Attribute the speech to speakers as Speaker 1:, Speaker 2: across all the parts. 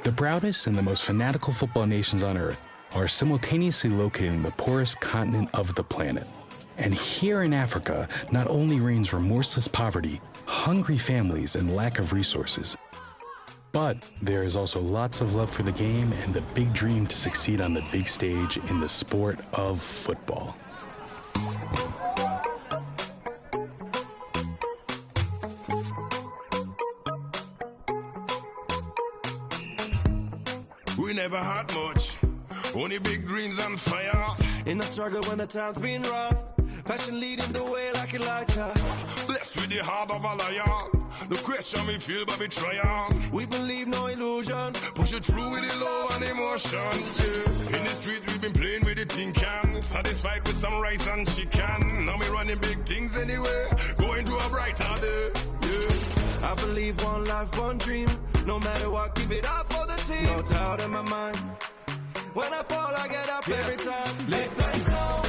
Speaker 1: The proudest and the most fanatical football nations on Earth are simultaneously located in the poorest continent of the planet. And here in Africa, not only reigns remorseless poverty, hungry families, and lack of resources, but there is also lots of love for the game and the big dream to succeed on the big stage in the sport of football.
Speaker 2: We never had much, only big dreams and fire.
Speaker 3: In the struggle when the time's been rough, passion leading the way like a lighter.
Speaker 2: Blessed with the heart of a lion, the question me feel but we try on.
Speaker 3: We believe no illusion,
Speaker 2: Push it through with the love and emotion, yeah. In the streets we've been playing with the tin can, satisfied with some rice and chicken. Now we running big things anyway, going to a brighter day, yeah.
Speaker 3: I believe one life, one dream. No matter what, keep it up for the team. No doubt in my mind. When I fall, I get up every time. Lebt dein Traum.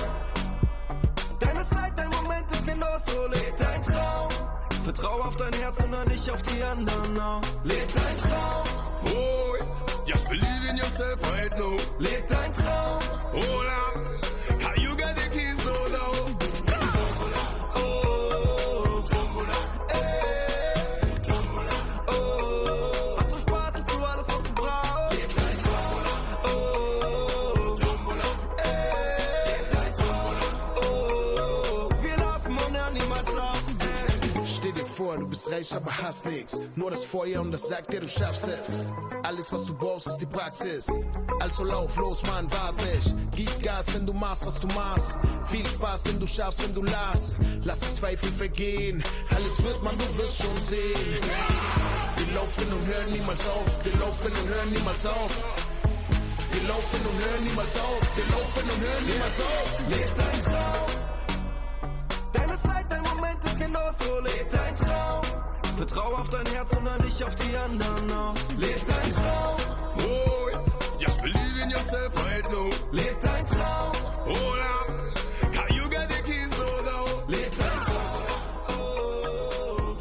Speaker 3: Deine Zeit, dein Moment ist genau so. Lebt dein Traum. Vertrau auf dein Herz und dann nicht auf die anderen. No. Lebt dein Traum.
Speaker 2: Oh, just believe in yourself right now.
Speaker 3: Lebt dein Traum.
Speaker 2: Hold on, can you get the keys so low?
Speaker 4: Du bist reich, aber hast nix. Nur das Feuer und das sagt dir, du schaffst es. Alles, was du brauchst, ist die Praxis. Also lauf los, Mann, wart nicht. Gib Gas, wenn du machst, was du machst. Viel Spaß, wenn du schaffst, wenn du lachst. Lass die Zweifel vergehen. Alles wird man, du wirst schon sehen. Wir laufen und hören niemals auf. Wir laufen und hören niemals auf. Wir laufen und hören niemals auf. Wir laufen und hören niemals auf.
Speaker 3: Leb dein Traum. Deine Zeit, dein Moment ist genau so. Leb dein Traum. Vertrau auf dein Herz und dann nicht auf die anderen. No. Leb dein Traum.
Speaker 2: Oh, just believe in yourself right now.
Speaker 3: Leb dein Traum.
Speaker 2: Hold on, can you get the keys so low?
Speaker 3: Leb dein Traum. Oh,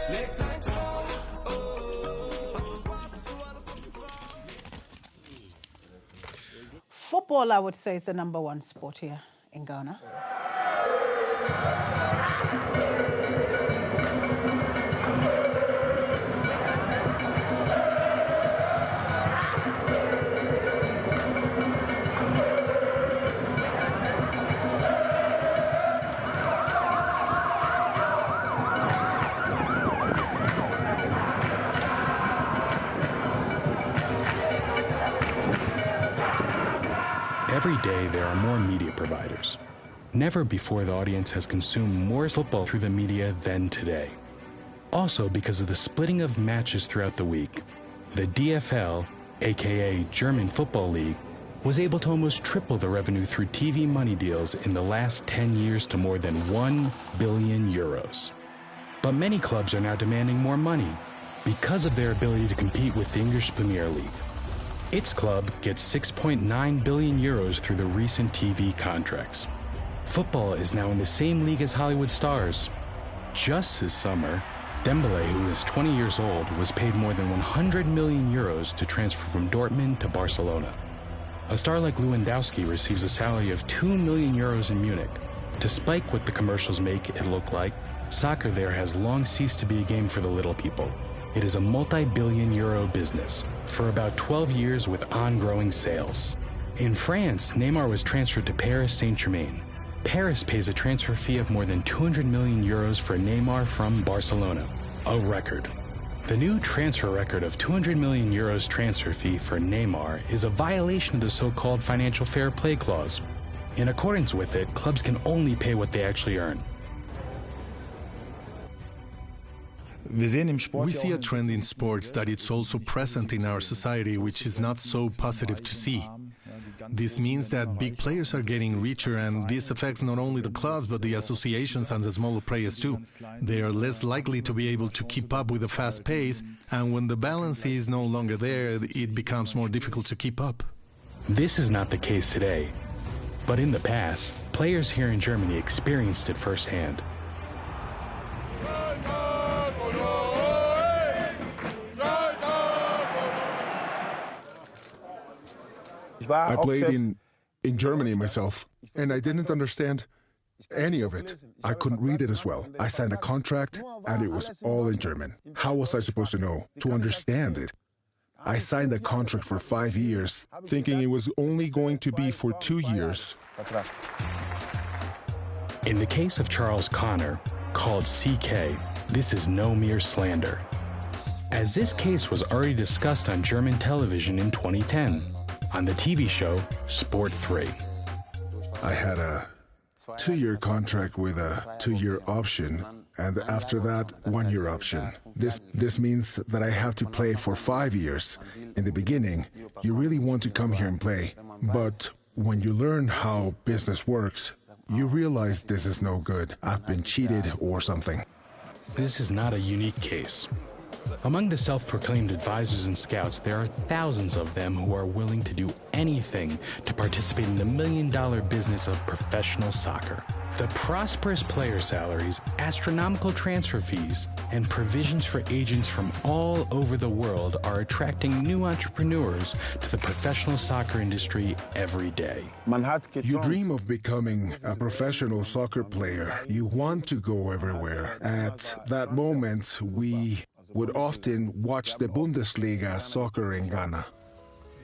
Speaker 3: leb dein Traum. Oh, hast du Spaß, hast du alles, was du brauchst.
Speaker 5: Football, I would say, is the #1 sport here in Ghana.
Speaker 1: Every day there are more media providers. Never before the audience has consumed more football through the media than today. Also, because of the splitting of matches throughout the week, the DFL, aka German Football League, was able to almost triple the revenue through TV money deals in the last 10 years to more than €1 billion. But many clubs are now demanding more money because of their ability to compete with the English Premier League. Its club gets €6.9 billion through the recent TV contracts. Football is now in the same league as Hollywood stars. Just this summer, Dembele, who is 20 years old, was paid more than €100 million to transfer from Dortmund to Barcelona. A star like Lewandowski receives a salary of €2 million in Munich. Despite what the commercials make it look like, soccer there has long ceased to be a game for the little people. It is a multi-billion-euro business for about 12 years with on-growing sales. In France, Neymar was transferred to Paris Saint-Germain. Paris pays a transfer fee of more than €200 million for Neymar from Barcelona, a record. The new transfer record of €200 million transfer fee for Neymar is a violation of the so-called financial fair play clause. In accordance with it, clubs can only pay what they actually earn.
Speaker 6: We see a trend in sports that it's also present in our society, which is not so positive to see. This means that big players are getting richer, and this affects not only the clubs but the associations and the smaller players too. They are less likely to be able to keep up with the fast pace, and when the balance is no longer there, it becomes more difficult to keep up.
Speaker 1: This is not the case today, but in the past, players here in Germany experienced it firsthand.
Speaker 7: I played in Germany myself, and I didn't understand any of it. I couldn't read it as well. I signed a contract, and it was all in German. How was I supposed to know, to understand it? I signed a contract for 5 years, thinking it was only going to be for 2 years.
Speaker 1: In the case of Charles Connor, called CK, this is no mere slander, as this case was already discussed on German television in 2010 on the TV show Sport 3.
Speaker 7: I had a 2-year contract with a 2-year option, and after that, 1-year option. This means that I have to play for 5 years. In the beginning, you really want to come here and play, but when you learn how business works, you realize this is no good. I've been cheated or something.
Speaker 1: This is not a unique case. Among the self-proclaimed advisors and scouts, there are thousands of them who are willing to do anything to participate in the million-dollar business of professional soccer. The prosperous player salaries, astronomical transfer fees, and provisions for agents from all over the world are attracting new entrepreneurs to the professional soccer industry every day.
Speaker 7: You dream of becoming a professional soccer player. You want to go everywhere. At that moment, we would often watch the Bundesliga soccer in Ghana.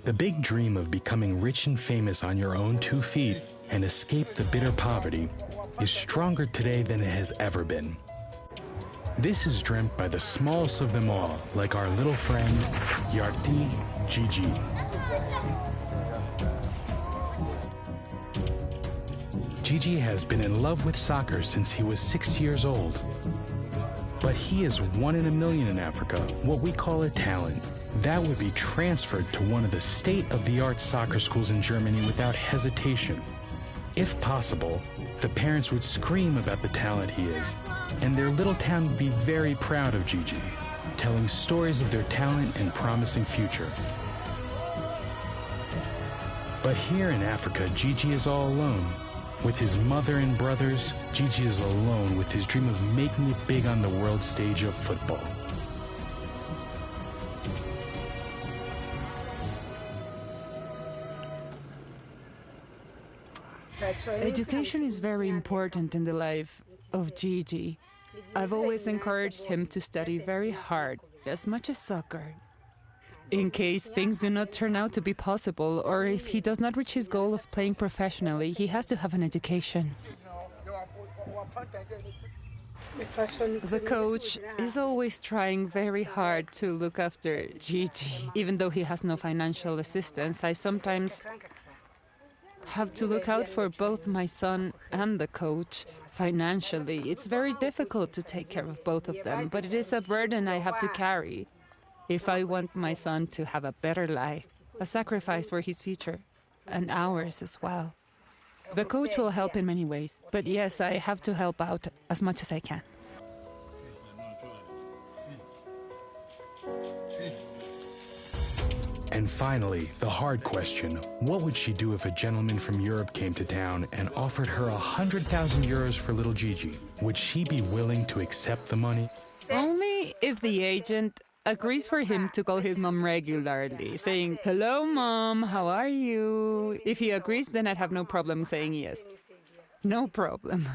Speaker 1: The big dream of becoming rich and famous on your own 2 feet and escape the bitter poverty is stronger today than it has ever been. This is dreamt by the smallest of them all, like our little friend, Yarti Gigi. Gigi has been in love with soccer since he was 6 years old. But he is 1 in a million in Africa, what we call a talent. That would be transferred to one of the state-of-the-art soccer schools in Germany without hesitation. If possible, the parents would scream about the talent he is, and their little town would be very proud of Gigi, telling stories of their talent and promising future. But here in Africa, Gigi is all alone. With his mother and brothers, Gigi is alone with his dream of making it big on the world stage of football.
Speaker 8: Education is very important in the life of Gigi. I've always encouraged him to study very hard, as much as soccer. In case things do not turn out to be possible, or if he does not reach his goal of playing professionally, he has to have an education. The coach is always trying very hard to look after Gigi. Even though he has no financial assistance, I sometimes have to look out for both my son and the coach financially. It's very difficult to take care of both of them, but it is a burden I have to carry. If I want my son to have a better life, a sacrifice for his future, and ours as well. The coach will help in many ways, but yes, I have to help out as much as I can.
Speaker 1: And finally, the hard question, what would she do if a gentleman from Europe came to town and offered her 100,000 euros for little Gigi? Would she be willing to accept the money?
Speaker 8: Only if the agent agrees for him to call his mom regularly, saying, "Hello, Mom, how are you?" If he agrees, then I'd have no problem saying yes. No problem.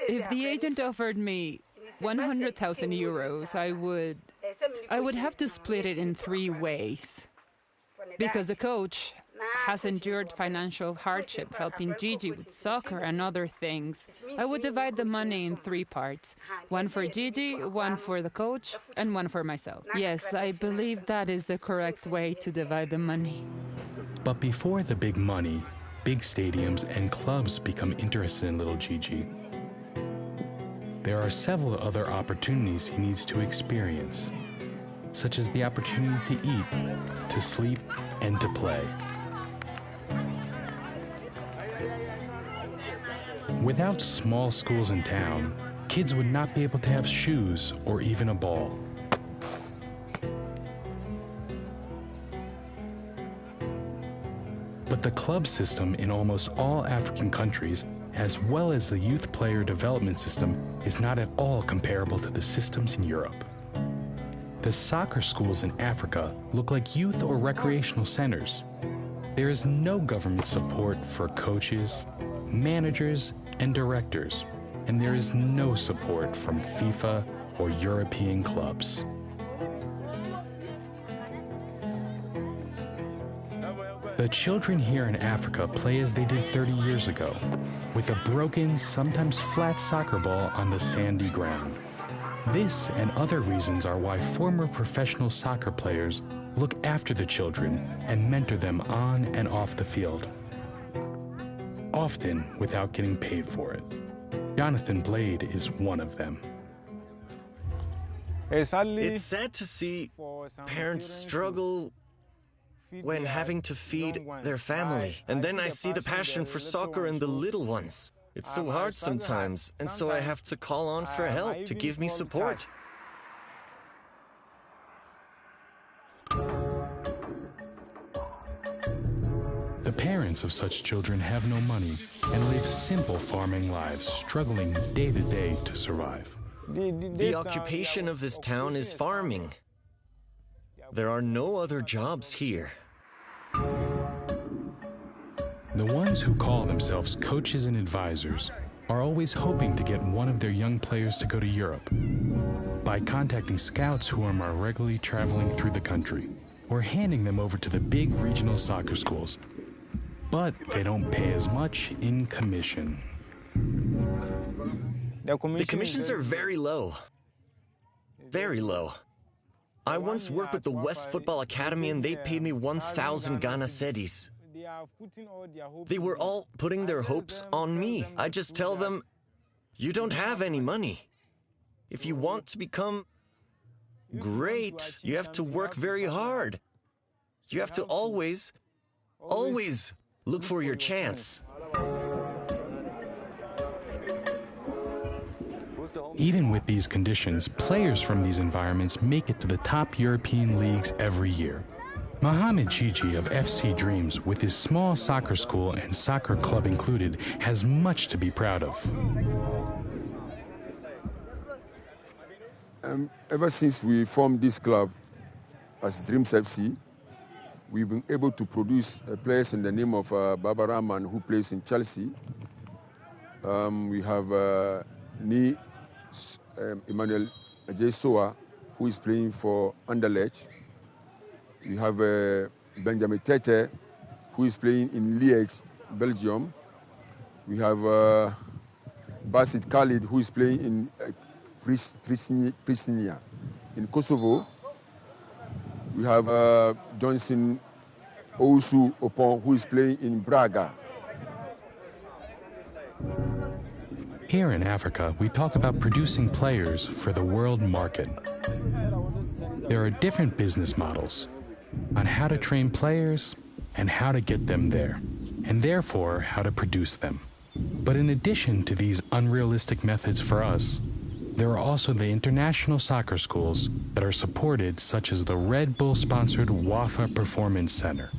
Speaker 8: If the agent offered me 100,000 euros, I would have to split it in 3 ways. Because the coach has endured financial hardship helping Gigi with soccer and other things. I would divide the money in 3 parts. 1 for Gigi, 1 for the coach, and 1 for myself. Yes, I believe that is the correct way to divide the money.
Speaker 1: But before the big money, big stadiums and clubs become interested in little Gigi, there are several other opportunities he needs to experience, such as the opportunity to eat, to sleep, and to play. Without small schools in town, kids would not be able to have shoes or even a ball. But the club system in almost all African countries, as well as the youth player development system, is not at all comparable to the systems in Europe. The soccer schools in Africa look like youth or recreational centers. There is no government support for coaches, managers, and directors, and there is no support from FIFA or European clubs. The children here in Africa play as they did 30 years ago, with a broken, sometimes flat soccer ball on the sandy ground. This and other reasons are why former professional soccer players look after the children and mentor them on and off the field, often without getting paid for it. Jonathan Blade is one of them.
Speaker 9: It's sad to see parents struggle when having to feed their family. And then I see the passion for soccer in the little ones. It's so hard sometimes, and so I have to call on for help to give me support.
Speaker 1: The parents of such children have no money and live simple farming lives, struggling day to day to survive.
Speaker 9: The occupation of this town is farming. There are no other jobs here.
Speaker 1: The ones who call themselves coaches and advisors are always hoping to get one of their young players to go to Europe by contacting scouts who are regularly traveling through the country or handing them over to the big regional soccer schools. But they don't pay as much in commission.
Speaker 9: The commissions are very low. Very low. I once worked with the West Football Academy and they paid me 1,000 Ghana cedis. They were all putting their hopes on me. I just tell them, you don't have any money. If you want to become great, you have to work very hard. You have to always look for your chance.
Speaker 1: Even with these conditions, players from these environments make it to the top European leagues every year. Mohamed Gigi of FC Dreams, with his small soccer school and soccer club included, has much to be proud of.
Speaker 10: Ever since we formed this club as Dreams FC, we've been able to produce players in the name of Baba Rahman, who plays in Chelsea. We have Emmanuel Ajesoa, who is playing for Anderlecht. We have Benjamin Tete, who is playing in Liège, Belgium. We have Basit Khalid, who is playing in Pristina in Kosovo. We have Johnson Ousu Opon, who is playing in Braga.
Speaker 1: Here in Africa, we talk about producing players for the world market. There are different business models on how to train players and how to get them there, and therefore how to produce them. But in addition to these unrealistic methods for us, there are also the international soccer schools that are supported, such as the Red Bull-sponsored WAFA Performance Center.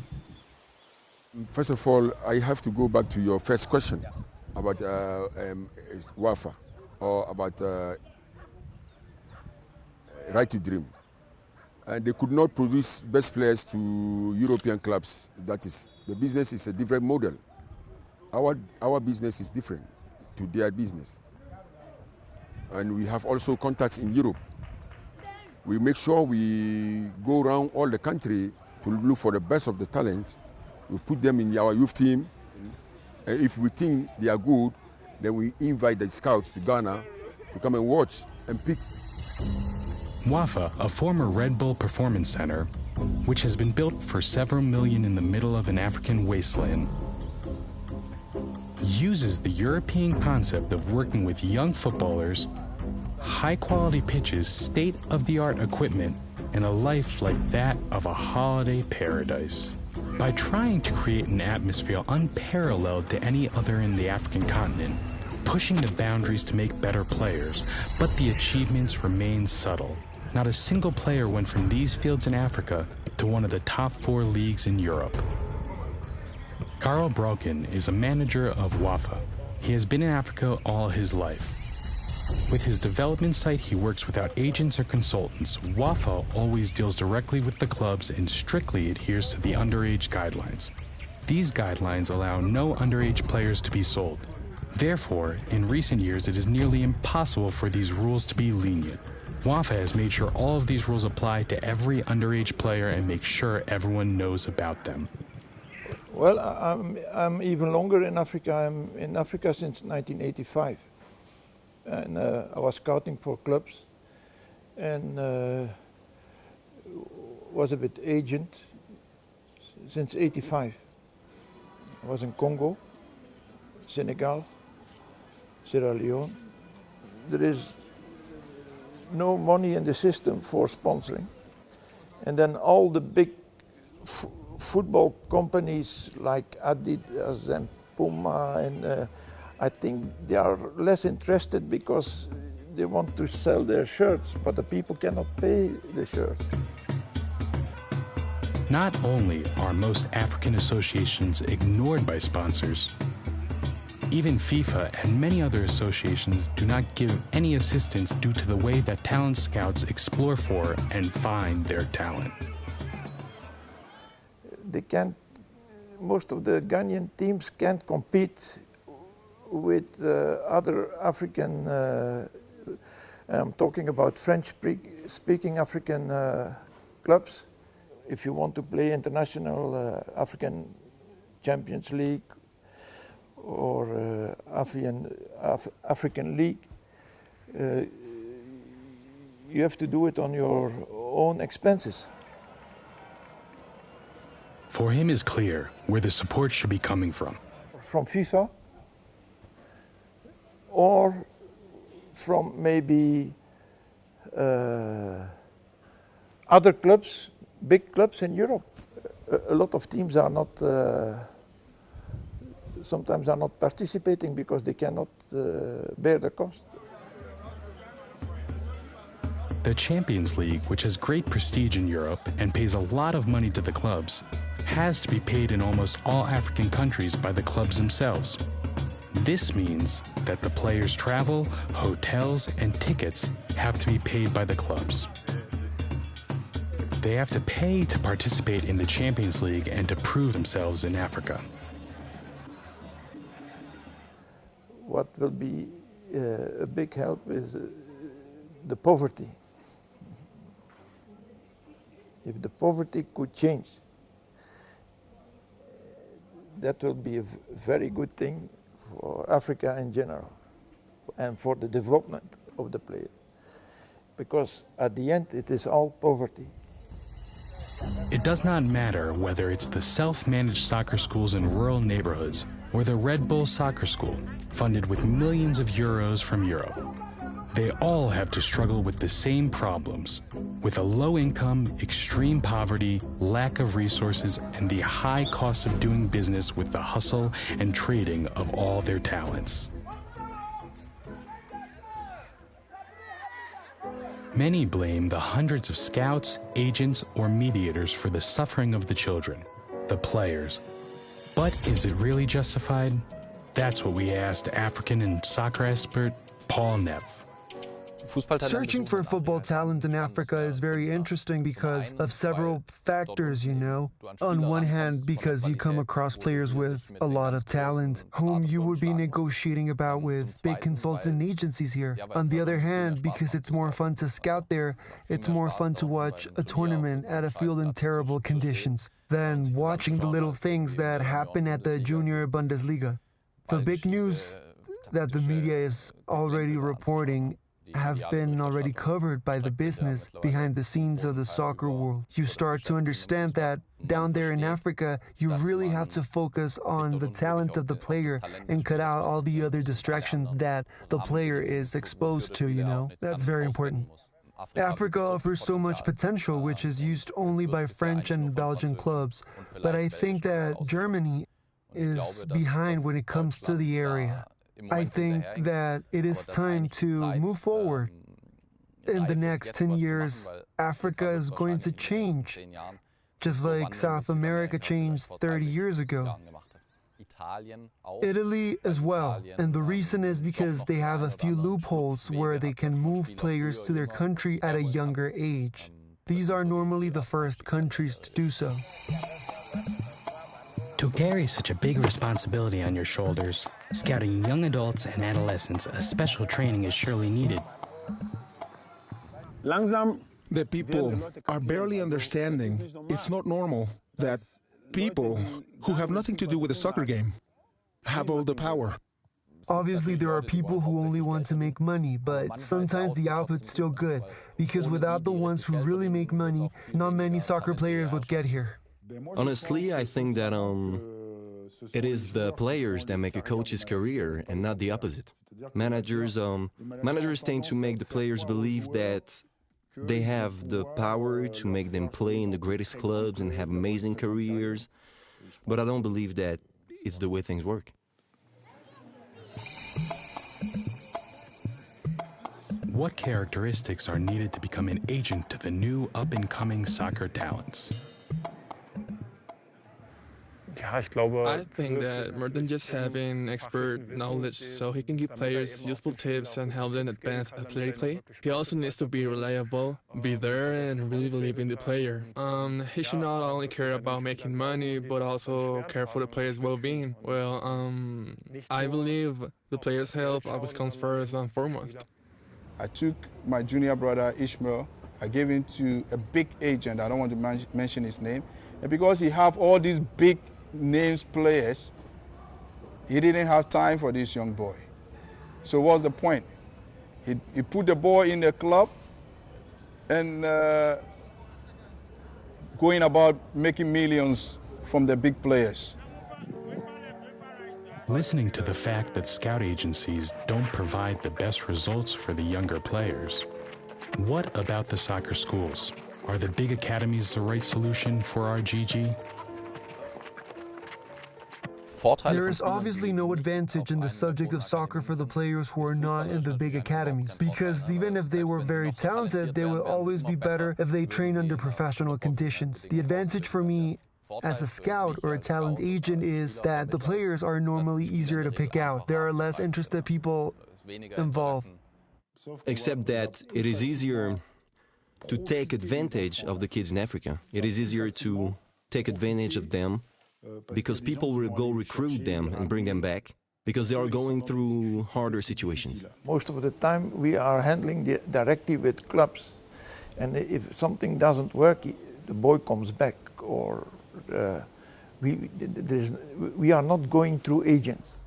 Speaker 10: First of all, I have to go back to your first question about WAFA, or about Right to Dream. And they could not produce best players to European clubs. That is, the business is a different model. Our business is different to their business. And we have also contacts in Europe. We make sure we go around all the country to look for the best of the talent. We put them in our youth team. And if we think they are good, then we invite the scouts to Ghana to come and watch and pick.
Speaker 1: WAFA, a former Red Bull Performance Center, which has been built for several million in the middle of an African wasteland, uses the European concept of working with young footballers, high-quality pitches, state-of-the-art equipment, and a life like that of a holiday paradise. By trying to create an atmosphere unparalleled to any other in the African continent, pushing the boundaries to make better players, but the achievements remain subtle. Not a single player went from these fields in Africa to one of the top 4 leagues in Europe. Karl Broken is a manager of WAFA. He has been in Africa all his life. With his development site, he works without agents or consultants. Wafa always deals directly with the clubs and strictly adheres to the underage guidelines. These guidelines allow no underage players to be sold. Therefore, in recent years, it is nearly impossible for these rules to be lenient. Wafa has made sure all of these rules apply to every underage player and make sure everyone knows about them.
Speaker 11: Well, I'm even longer in Africa. I'm in Africa since 1985. And I was scouting for clubs and was a bit agent since 85. I was in Congo, Senegal, Sierra Leone. There is no money in the system for sponsoring. And then all the big football companies like Adidas and Puma and I think they are less interested because they want to sell their shirts, but the people cannot pay the shirt.
Speaker 1: Not only are most African associations ignored by sponsors, even FIFA and many other associations do not give any assistance due to the way that talent scouts explore for and find their talent.
Speaker 11: They can't, most of the Ghanaian teams can't compete with other African, I'm talking about French-speaking African clubs. If you want to play international African Champions League or African League, you have to do it on your own expenses.
Speaker 1: For him is clear where the support should be coming from.
Speaker 11: From FIFA, or from maybe other clubs, big clubs in Europe. A lot of teams are not, sometimes are not participating because they cannot bear the cost.
Speaker 1: The Champions League, which has great prestige in Europe and pays a lot of money to the clubs, has to be paid in almost all African countries by the clubs themselves. This means that the players' travel, hotels, and tickets have to be paid by the clubs. They have to pay to participate in the Champions League and to prove themselves in Africa.
Speaker 11: What will be a big help is the poverty. If the poverty could change, that will be a very good thing for Africa in general and for the development of the player. Because at the end, it is all poverty.
Speaker 1: It does not matter whether it's the self-managed soccer schools in rural neighborhoods or the Red Bull Soccer School, funded with millions of euros from Europe. They all have to struggle with the same problems, with a low income, extreme poverty, lack of resources, and the high cost of doing business with the hustle and trading of all their talents. Many blame the hundreds of scouts, agents, or mediators for the suffering of the children, the players. But is it really justified? That's what we asked African and soccer expert Paul Neff.
Speaker 12: Searching for football talent in Africa is very interesting because of several factors, you know. On one hand, because you come across players with a lot of talent, whom you would be negotiating about with big consultant agencies here. On the other hand, because it's more fun to scout there, it's more fun to watch a tournament at a field in terrible conditions than watching the little things that happen at the Junior Bundesliga. The big news that the media is already reporting have been already covered by the business behind the scenes of the soccer world. You start to understand that down there in Africa, you really have to focus on the talent of the player and cut out all the other distractions that the player is exposed to, you know. That's very important. Africa offers so much potential, which is used only by French and Belgian clubs. But I think that Germany is behind when it comes to the area. I think that it is time to move forward. In the next 10 years, Africa is going to change, just like South America changed 30 years ago. Italy as well, and the reason is because they have a few loopholes where they can move players to their country at a younger age. These are normally the first countries to do so.
Speaker 1: To carry such a big responsibility on your shoulders, scouting young adults and adolescents, a special training is surely needed.
Speaker 6: The people are barely understanding it's not normal that people who have nothing to do with the soccer game have all the power.
Speaker 12: Obviously, there are people who only want to make money, but sometimes the output's still good, because without the ones who really make money, not many soccer players would get here.
Speaker 13: Honestly, I think that it is the players that make a coach's career and not the opposite. Managers tend to make the players believe that they have the power to make them play in the greatest clubs and have amazing careers, but I don't believe that it's the way things work.
Speaker 1: What characteristics are needed to become an agent to the new up-and-coming soccer talents?
Speaker 14: I think that more than just having expert knowledge so he can give players useful tips and help them advance athletically, he also needs to be reliable, be there and really believe in the player. He should not only care about making money, but also care for the player's well-being. Well, I believe the player's health always comes first and foremost.
Speaker 15: I took my junior brother Ishmael, I gave him to a big agent, I don't want to mention his name, and because he have all these big names players, he didn't have time for this young boy. So what's the point? He put the boy in the club and going about making millions from the big players.
Speaker 1: Listening to the fact that scout agencies don't provide the best results for the younger players, what about the soccer schools? Are the big academies the right solution for our GG?
Speaker 12: There is obviously no advantage in the subject of soccer for the players who are not in the big academies, because even if they were very talented, they would always be better if they train under professional conditions. The advantage for me as a scout or a talent agent is that the players are normally easier to pick out. There are less interested people involved.
Speaker 13: Except that it is easier to take advantage of the kids in Africa. It is easier to take advantage of them because people will go recruit them and bring them back because they are going through harder situations.
Speaker 11: Most of the time we are handling directly with clubs, and if something doesn't work, the boy comes back, or we are not going through agents.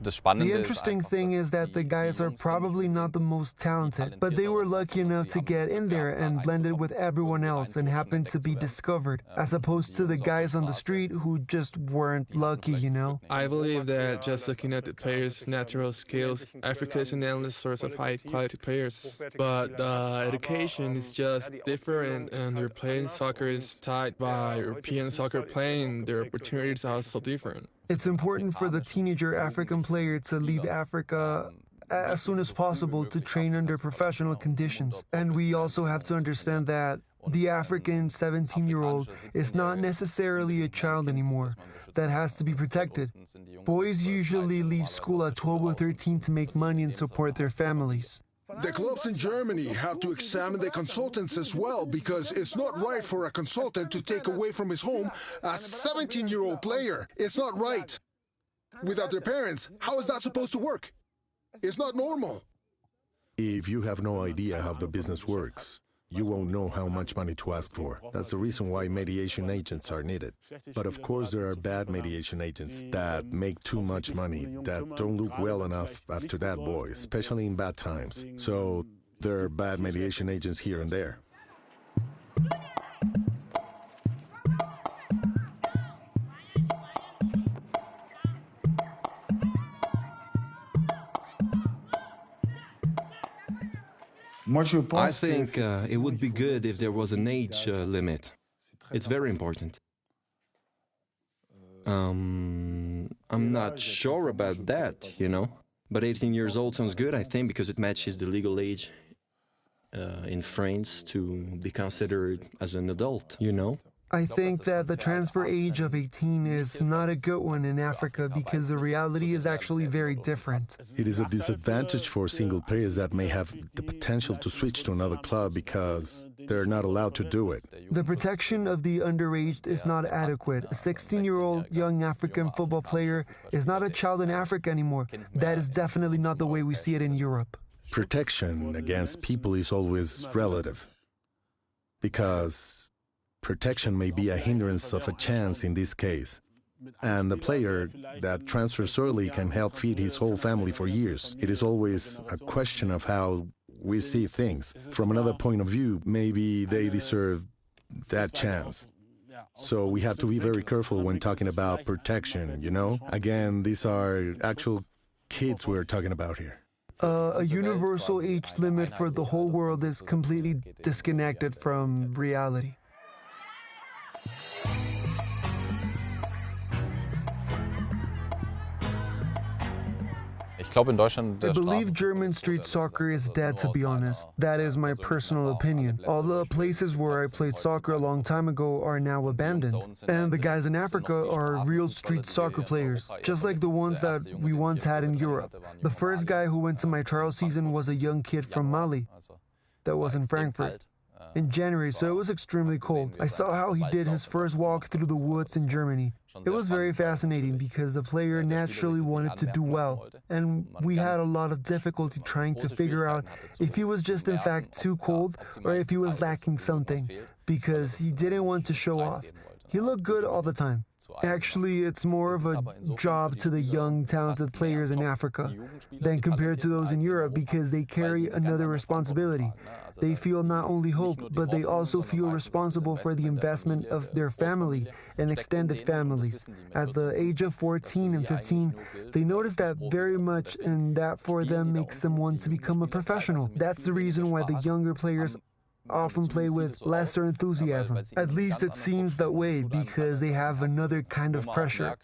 Speaker 12: The interesting thing is that the guys are probably not the most talented, but they were lucky enough to get in there and blended with everyone else and happened to be discovered, as opposed to the guys on the street who just weren't lucky, you know?
Speaker 14: I believe that just looking at the players' natural skills, Africa is an endless source of high-quality players. But education is just different, and their playing soccer is tied by European soccer playing. Their opportunities are so different.
Speaker 12: It's important for the teenager African player to leave Africa as soon as possible to train under professional conditions. And we also have to understand that the African 17-year-old is not necessarily a child anymore. That has to be protected. Boys usually leave school at 12 or 13 to make money and support their families.
Speaker 6: The clubs in Germany have to examine the consultants as well, because it's not right for a consultant to take away from his home a 17-year-old player. It's not right. Without their parents, how is that supposed to work? It's not normal.
Speaker 16: If you have no idea how the business works, you won't know how much money to ask for. That's the reason why mediation agents are needed. But of course there are bad mediation agents that make too much money, that don't look well enough after that boy, especially in bad times. So there are bad mediation agents here and there.
Speaker 13: I think it would be good if there was an age limit. It's very important. I'm not sure about that, you know. But 18 years old sounds good, I think, because it matches the legal age in France to be considered as an adult, you know.
Speaker 12: I think that the transfer age of 18 is not a good one in Africa because the reality is actually very different.
Speaker 16: It is a disadvantage for single players that may have the potential to switch to another club because they're not allowed to do it.
Speaker 12: The protection of the underage is not adequate. A 16-year-old young African football player is not a child in Africa anymore. That is definitely not the way we see it in Europe.
Speaker 16: Protection against people is always relative because protection may be a hindrance of a chance in this case. And the player that transfers early can help feed his whole family for years. It is always a question of how we see things. From another point of view, maybe they deserve that chance. So we have to be very careful when talking about protection, you know? Again, these are actual kids we're talking about here.
Speaker 12: A universal age limit for the whole world is completely disconnected from reality. I believe German street soccer is dead, to be honest. That is my personal opinion. All the places where I played soccer a long time ago are now abandoned. And the guys in Africa are real street soccer players, just like the ones that we once had in Europe. The first guy who went to my trial season was a young kid from Mali that was in Frankfurt in January, so it was extremely cold. I saw how he did his first walk through the woods in Germany. It was very fascinating because the player naturally wanted to do well, and we had a lot of difficulty trying to figure out if he was just in fact too cold or if he was lacking something, because he didn't want to show off. He looked good all the time. Actually, it's more of a job to the young, talented players in Africa than compared to those in Europe because they carry another responsibility. They feel not only hope, but they also feel responsible for the investment of their family and extended families. At the age of 14 and 15, they notice that very much, and that for them makes them want to become a professional. That's the reason why the younger players often play with lesser enthusiasm. At least it seems that way because they have another kind of pressure.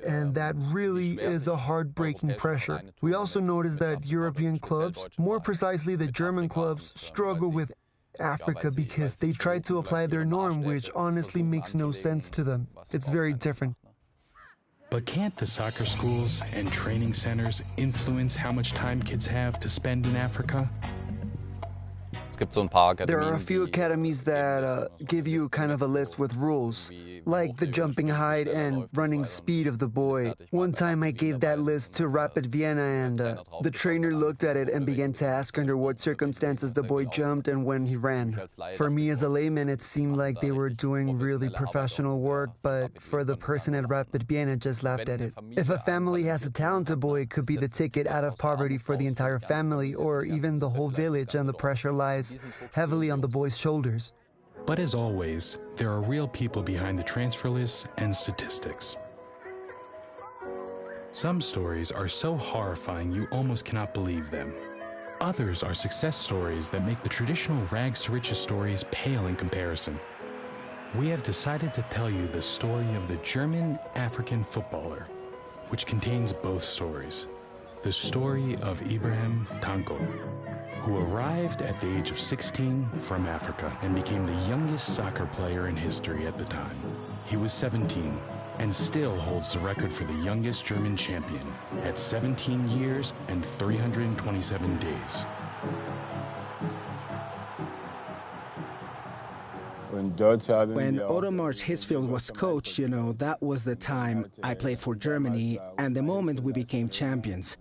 Speaker 12: And that really is a heartbreaking pressure. We also notice that European clubs, more precisely the German clubs, struggle with Africa because they try to apply their norm, which honestly makes no sense to them. It's very different.
Speaker 1: But can't the soccer schools and training centers influence how much time kids have to spend in Africa?
Speaker 12: There are a few academies that give you kind of a list with rules, like the jumping height and running speed of the boy. One time I gave that list to Rapid Vienna and the trainer looked at it and began to ask under what circumstances the boy jumped and when he ran. For me as a layman, it seemed like they were doing really professional work, but for the person at Rapid Vienna, just laughed at it. If a family has a talented boy, it could be the ticket out of poverty for the entire family or even the whole village, and the pressure lies heavily on the boy's shoulders.
Speaker 1: But as always, there are real people behind the transfer lists and statistics. Some stories are so horrifying you almost cannot believe them. Others are success stories that make the traditional rags to riches stories pale in comparison. We have decided to tell you the story of the German African footballer, which contains both stories. The story of Ibrahim Tanko, who arrived at the age of 16 from Africa and became the youngest soccer player in history at the time. He was 17 and still holds the record for the youngest German champion at 17 years and 327 days.
Speaker 17: When Otto Hitzfeld was coach, that was the time I played for Germany and the moment we became champions.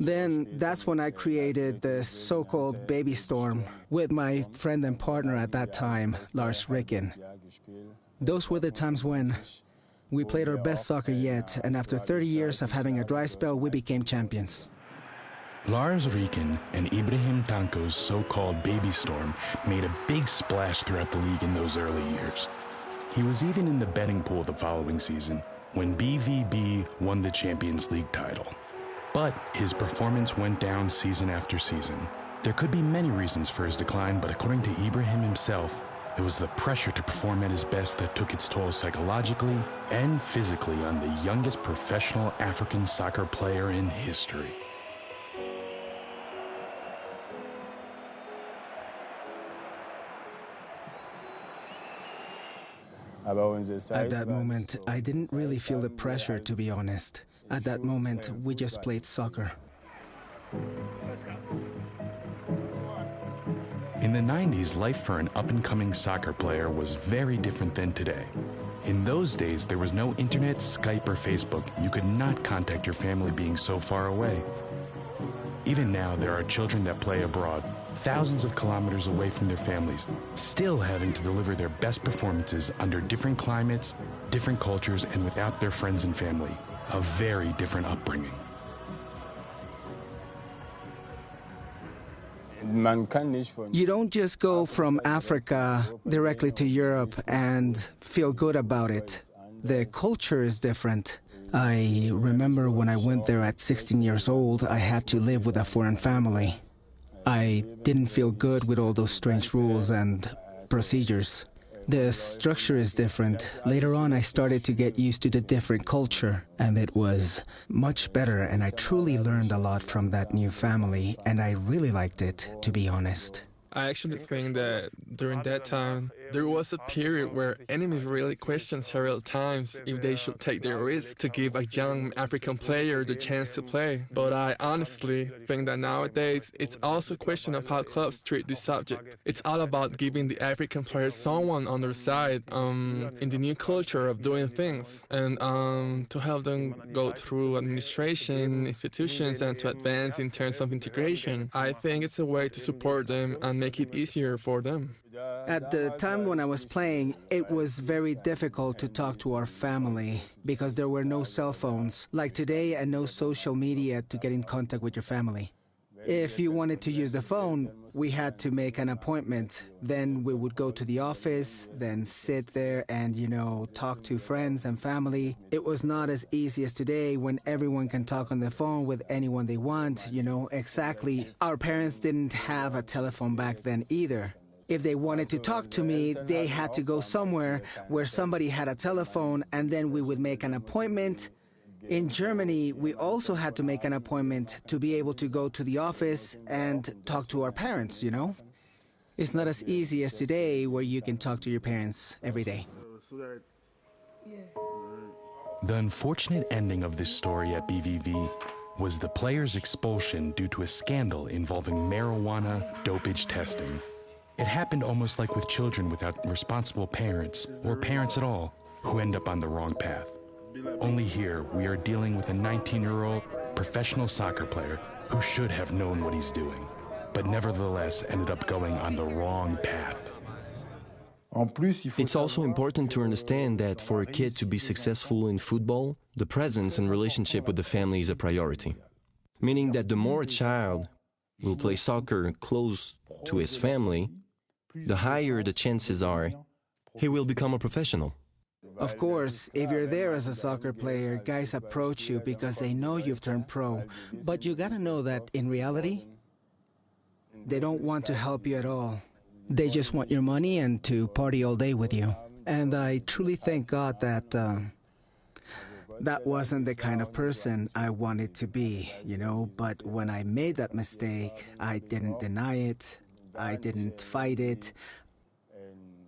Speaker 17: Then that's when I created the so-called Baby Storm with my friend and partner at that time, Lars Ricken. Those were the times when we played our best soccer yet, and after 30 years of having a dry spell, we became champions.
Speaker 1: Lars Ricken and Ibrahim Tanko's so-called Baby Storm made a big splash throughout the league in those early years. He was even in the betting pool the following season when BVB won the Champions League title. But his performance went down season after season. There could be many reasons for his decline, but according to Ibrahim himself, it was the pressure to perform at his best that took its toll psychologically and physically on the youngest professional African soccer player in history.
Speaker 17: At that moment, I didn't really feel the pressure, to be honest. At that moment, we just played soccer.
Speaker 1: In the 90s, life for an up-and-coming soccer player was very different than today. In those days, there was no internet, Skype, or Facebook. You could not contact your family being so far away. Even now, there are children that play abroad, thousands of kilometers away from their families, still having to deliver their best performances under different climates, different cultures, and without their friends and family. A very different upbringing.
Speaker 17: You don't just go from Africa directly to Europe and feel good about it. The culture is different. I remember when I went there at 16 years old, I had to live with a foreign family. I didn't feel good with all those strange rules and procedures. The structure is different. Later on, I started to get used to the different culture, and it was much better, and I truly learned a lot from that new family, and I really liked it, to be honest.
Speaker 14: I actually think that during that time, there was a period where enemies really questioned several times if they should take the risk to give a young African player the chance to play. But I honestly think that nowadays, it's also a question of how clubs treat this subject. It's all about giving the African players someone on their side in the new culture of doing things, and to help them go through administration, institutions, and to advance in terms of integration. I think it's a way to support them and make it easier for them.
Speaker 17: At the time when I was playing, it was very difficult to talk to our family because there were no cell phones like today and no social media to get in contact with your family. If you wanted to use the phone, we had to make an appointment. Then we would go to the office, then sit there and, talk to friends and family. It was not as easy as today when everyone can talk on the phone with anyone they want, exactly. Our parents didn't have a telephone back then either. If they wanted to talk to me, they had to go somewhere where somebody had a telephone, and then we would make an appointment. In Germany, we also had to make an appointment to be able to go to the office and talk to our parents, It's not as easy as today where you can talk to your parents every day.
Speaker 1: The unfortunate ending of this story at BVV was the player's expulsion due to a scandal involving marijuana dopage testing. It happened almost like with children without responsible parents, or parents at all, who end up on the wrong path. Only here, we are dealing with a 19-year-old professional soccer player who should have known what he's doing, but nevertheless ended up going on the wrong path.
Speaker 13: It's also important to understand that for a kid to be successful in football, the presence and relationship with the family is a priority. Meaning that the more a child will play soccer close to his family, the higher the chances are he will become a professional.
Speaker 17: Of course, if you're there as a soccer player, guys approach you because they know you've turned pro. But you gotta know that in reality, they don't want to help you at all. They just want your money and to party all day with you. And I truly thank God that that wasn't the kind of person I wanted to be, But when I made that mistake, I didn't deny it. I didn't fight it.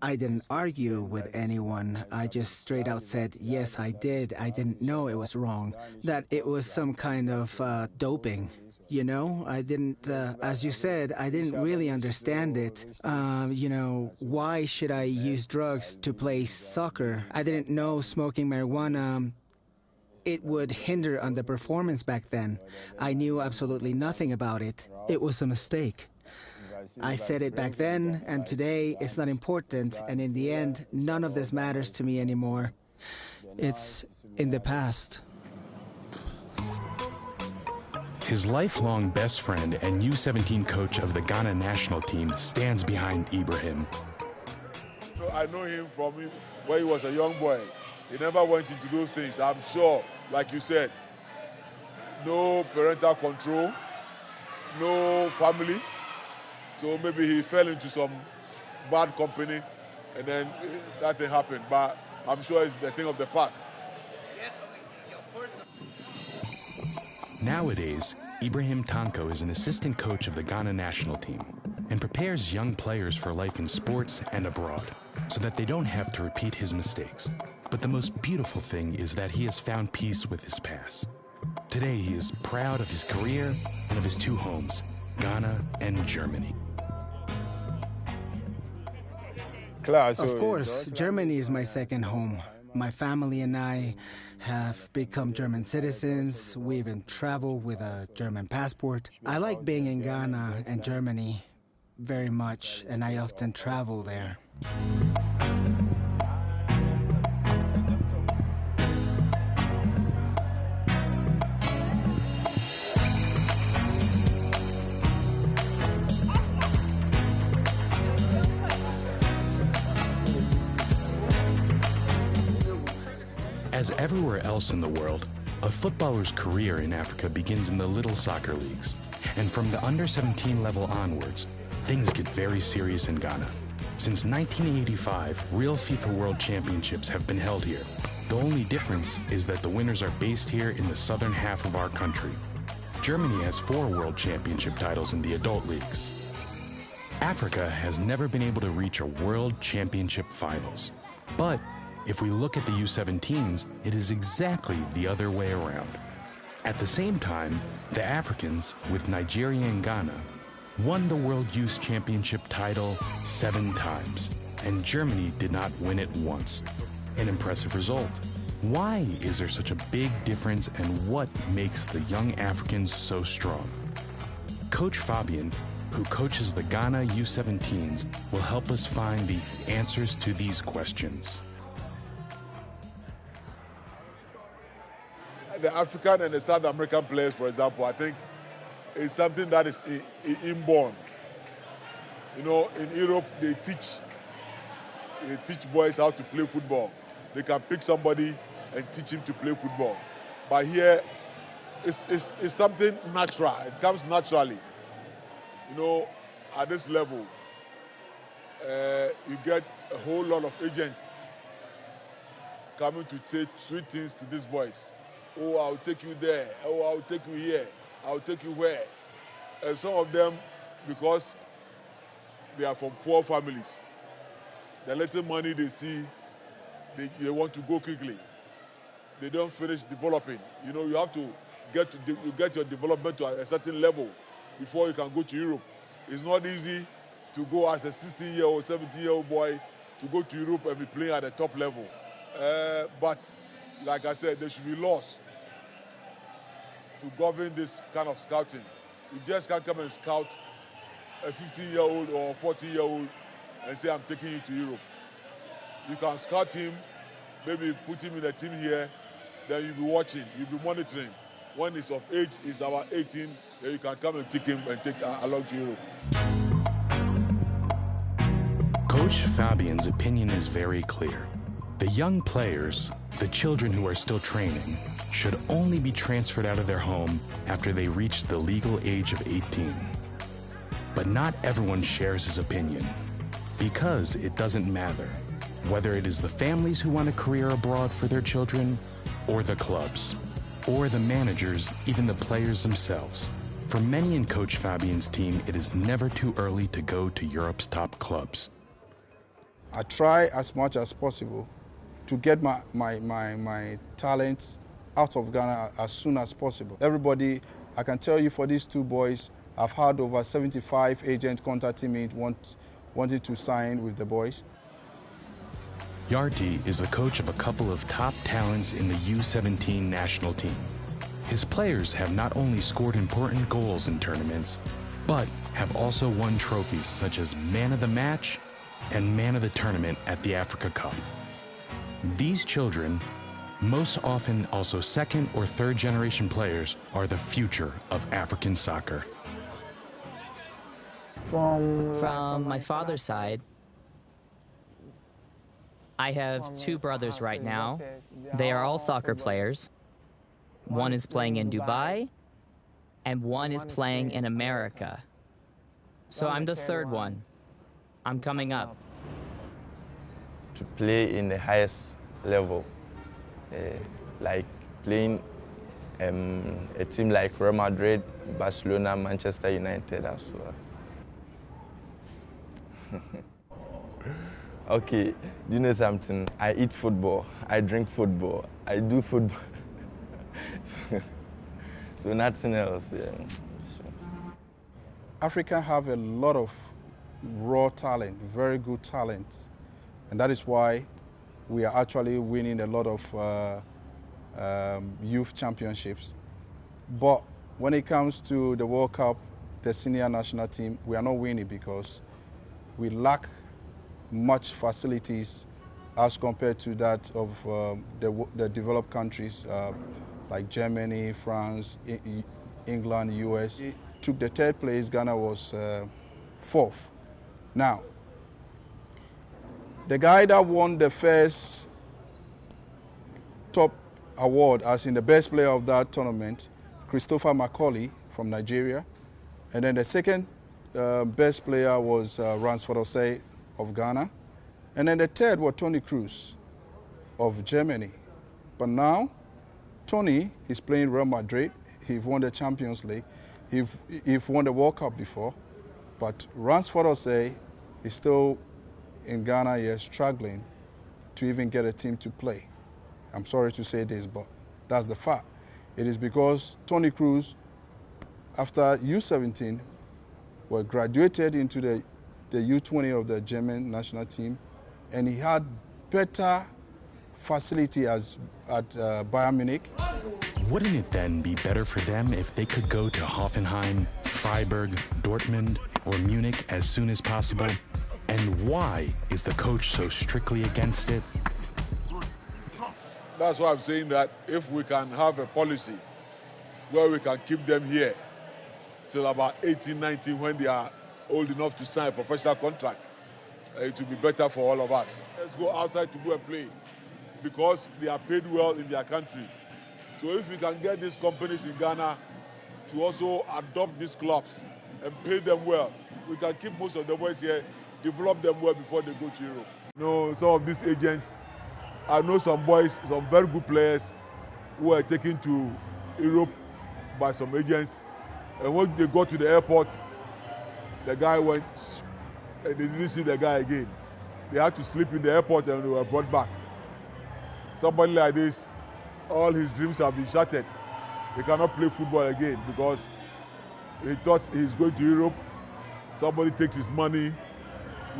Speaker 17: I didn't argue with anyone. I just straight out said, yes, I did. I didn't know it was wrong, that it was some kind of doping. I didn't, as you said, I didn't really understand it. Why should I use drugs to play soccer? I didn't know smoking marijuana, it would hinder on the performance back then. I knew absolutely nothing about it. It was a mistake. I said it back then, and today it's not important, and in the end, none of this matters to me anymore. It's in the past.
Speaker 1: His lifelong best friend and U17 coach of the Ghana national team stands behind Ibrahim.
Speaker 10: I know him from when he was a young boy. He never went into those things. I'm sure, like you said, no parental control, no family. So maybe he fell into some bad company and then that thing happened. But I'm sure it's the thing of the past.
Speaker 1: Nowadays, Ibrahim Tanko is an assistant coach of the Ghana national team and prepares young players for life in sports and abroad. so that they don't have to repeat his mistakes. But the most beautiful thing is that he has found peace with his past. Today, he is proud of his career and of his two homes, Ghana and Germany.
Speaker 17: Of course, Germany is my second home. My family and I have become German citizens. We even travel with a German passport. I like being in Ghana and Germany very much, and I often travel there.
Speaker 1: As everywhere else in the world, a footballer's career in Africa begins in the little soccer leagues. And from the under-17 level onwards, things get very serious in Ghana. Since 1985, real FIFA World Championships have been held here. The only difference is that the winners are based here in the southern half of our country. Germany has 4 World Championship titles in the adult leagues. Africa has never been able to reach a World Championship finals. But if we look at the U17s, it is exactly the other way around. At the same time, the Africans, with Nigeria and Ghana, won the World Youth Championship title 7 times, and Germany did not win it once. An impressive result. Why is there such a big difference, and what makes the young Africans so strong? Coach Fabian, who coaches the Ghana U17s, will help us find the answers to these questions.
Speaker 18: The African and the South American players, for example, I think is something that is inborn. You know, in Europe, they teach boys how to play football. They can pick somebody and teach him to play football. But here, it's something natural. It comes naturally. You know, at this level, you get a whole lot of agents coming to say sweet things to these boys. Oh, I'll take you there. Oh, I'll take you here. I'll take you where. And some of them, because they are from poor families, the little money they see, they want to go quickly. They don't finish developing. You know, you have to get your development to a certain level before you can go to Europe. It's not easy to go as a 16-year-old, 17-year-old boy to go to Europe and be playing at the top level. But like I said, there should be laws to govern this kind of scouting. You just can't come and scout a 15-year-old or 40-year-old and say, I'm taking you to Europe. You can scout him, maybe put him in a team here, then you'll be watching, you'll be monitoring. When he's of age, he's about 18, then you can come and take him and take along to Europe.
Speaker 1: Coach Fabian's opinion is very clear. The young players, the children who are still training, should only be transferred out of their home after they reach the legal age of 18. But not everyone shares his opinion, because it doesn't matter whether it is the families who want a career abroad for their children, or the clubs, or the managers, even the players themselves. For many in Coach Fabian's team, it is never too early to go to Europe's top clubs.
Speaker 15: I try as much as possible to get my talents out of Ghana as soon as possible. Everybody, I can tell you for these 2 boys, I've had over 75 agents contacting me wanting to sign with the boys.
Speaker 1: Yarti is the coach of a couple of top talents in the U17 national team. His players have not only scored important goals in tournaments, but have also won trophies such as Man of the Match and Man of the Tournament at the Africa Cup. These children, most often also second or third generation players, are the future of African soccer.
Speaker 19: From my father's side, I have 2 brothers right now. They are all soccer players. One is playing in Dubai, and one is playing in America. So I'm the 3rd one. I'm coming up.
Speaker 20: To play in the highest level, like playing a team like Real Madrid, Barcelona, Manchester United as well. Okay, do you know something? I eat football, I drink football, I do football. So nothing else, yeah.
Speaker 15: Africa have a lot of raw talent, very good talent. And that is why we are actually winning a lot of youth championships. But when it comes to the World Cup, the senior national team, we are not winning because we lack much facilities as compared to that of the developed countries like Germany, France, England, US. Took the third place, Ghana was fourth. Now, the guy that won the first top award as in the best player of that tournament, Christopher Macaulay from Nigeria. And then the second best player was Ransford Osei of Ghana. And then the third was Toni Kroos of Germany. But now, Tony is playing Real Madrid. He won the Champions League. He won the World Cup before. But Ransford Osei is still in Ghana here struggling to even get a team to play. I'm sorry to say this, but that's the fact. It is because Toni Kroos, after U17, was graduated into the U20 of the German national team, and he had better facility at Bayern Munich.
Speaker 1: Wouldn't it then be better for them if they could go to Hoffenheim, Freiburg, Dortmund, or Munich as soon as possible? And why is the coach so strictly against it?
Speaker 18: That's why I'm saying that if we can have a policy where we can keep them here till about 18, 19 when they are old enough to sign a professional contract, it will be better for all of us. Let's go outside to go and play because they are paid well in their country. So if we can get these companies in Ghana to also adopt these clubs and pay them well, we can keep most of the boys here, develop them well before they go to Europe. You know, some of these agents, I know some boys, some very good players who were taken to Europe by some agents. And when they got to the airport, the guy went and they didn't see the guy again. They had to sleep in the airport and they were brought back. Somebody like this, all his dreams have been shattered. He cannot play football again because he thought he's going to Europe. Somebody takes his money,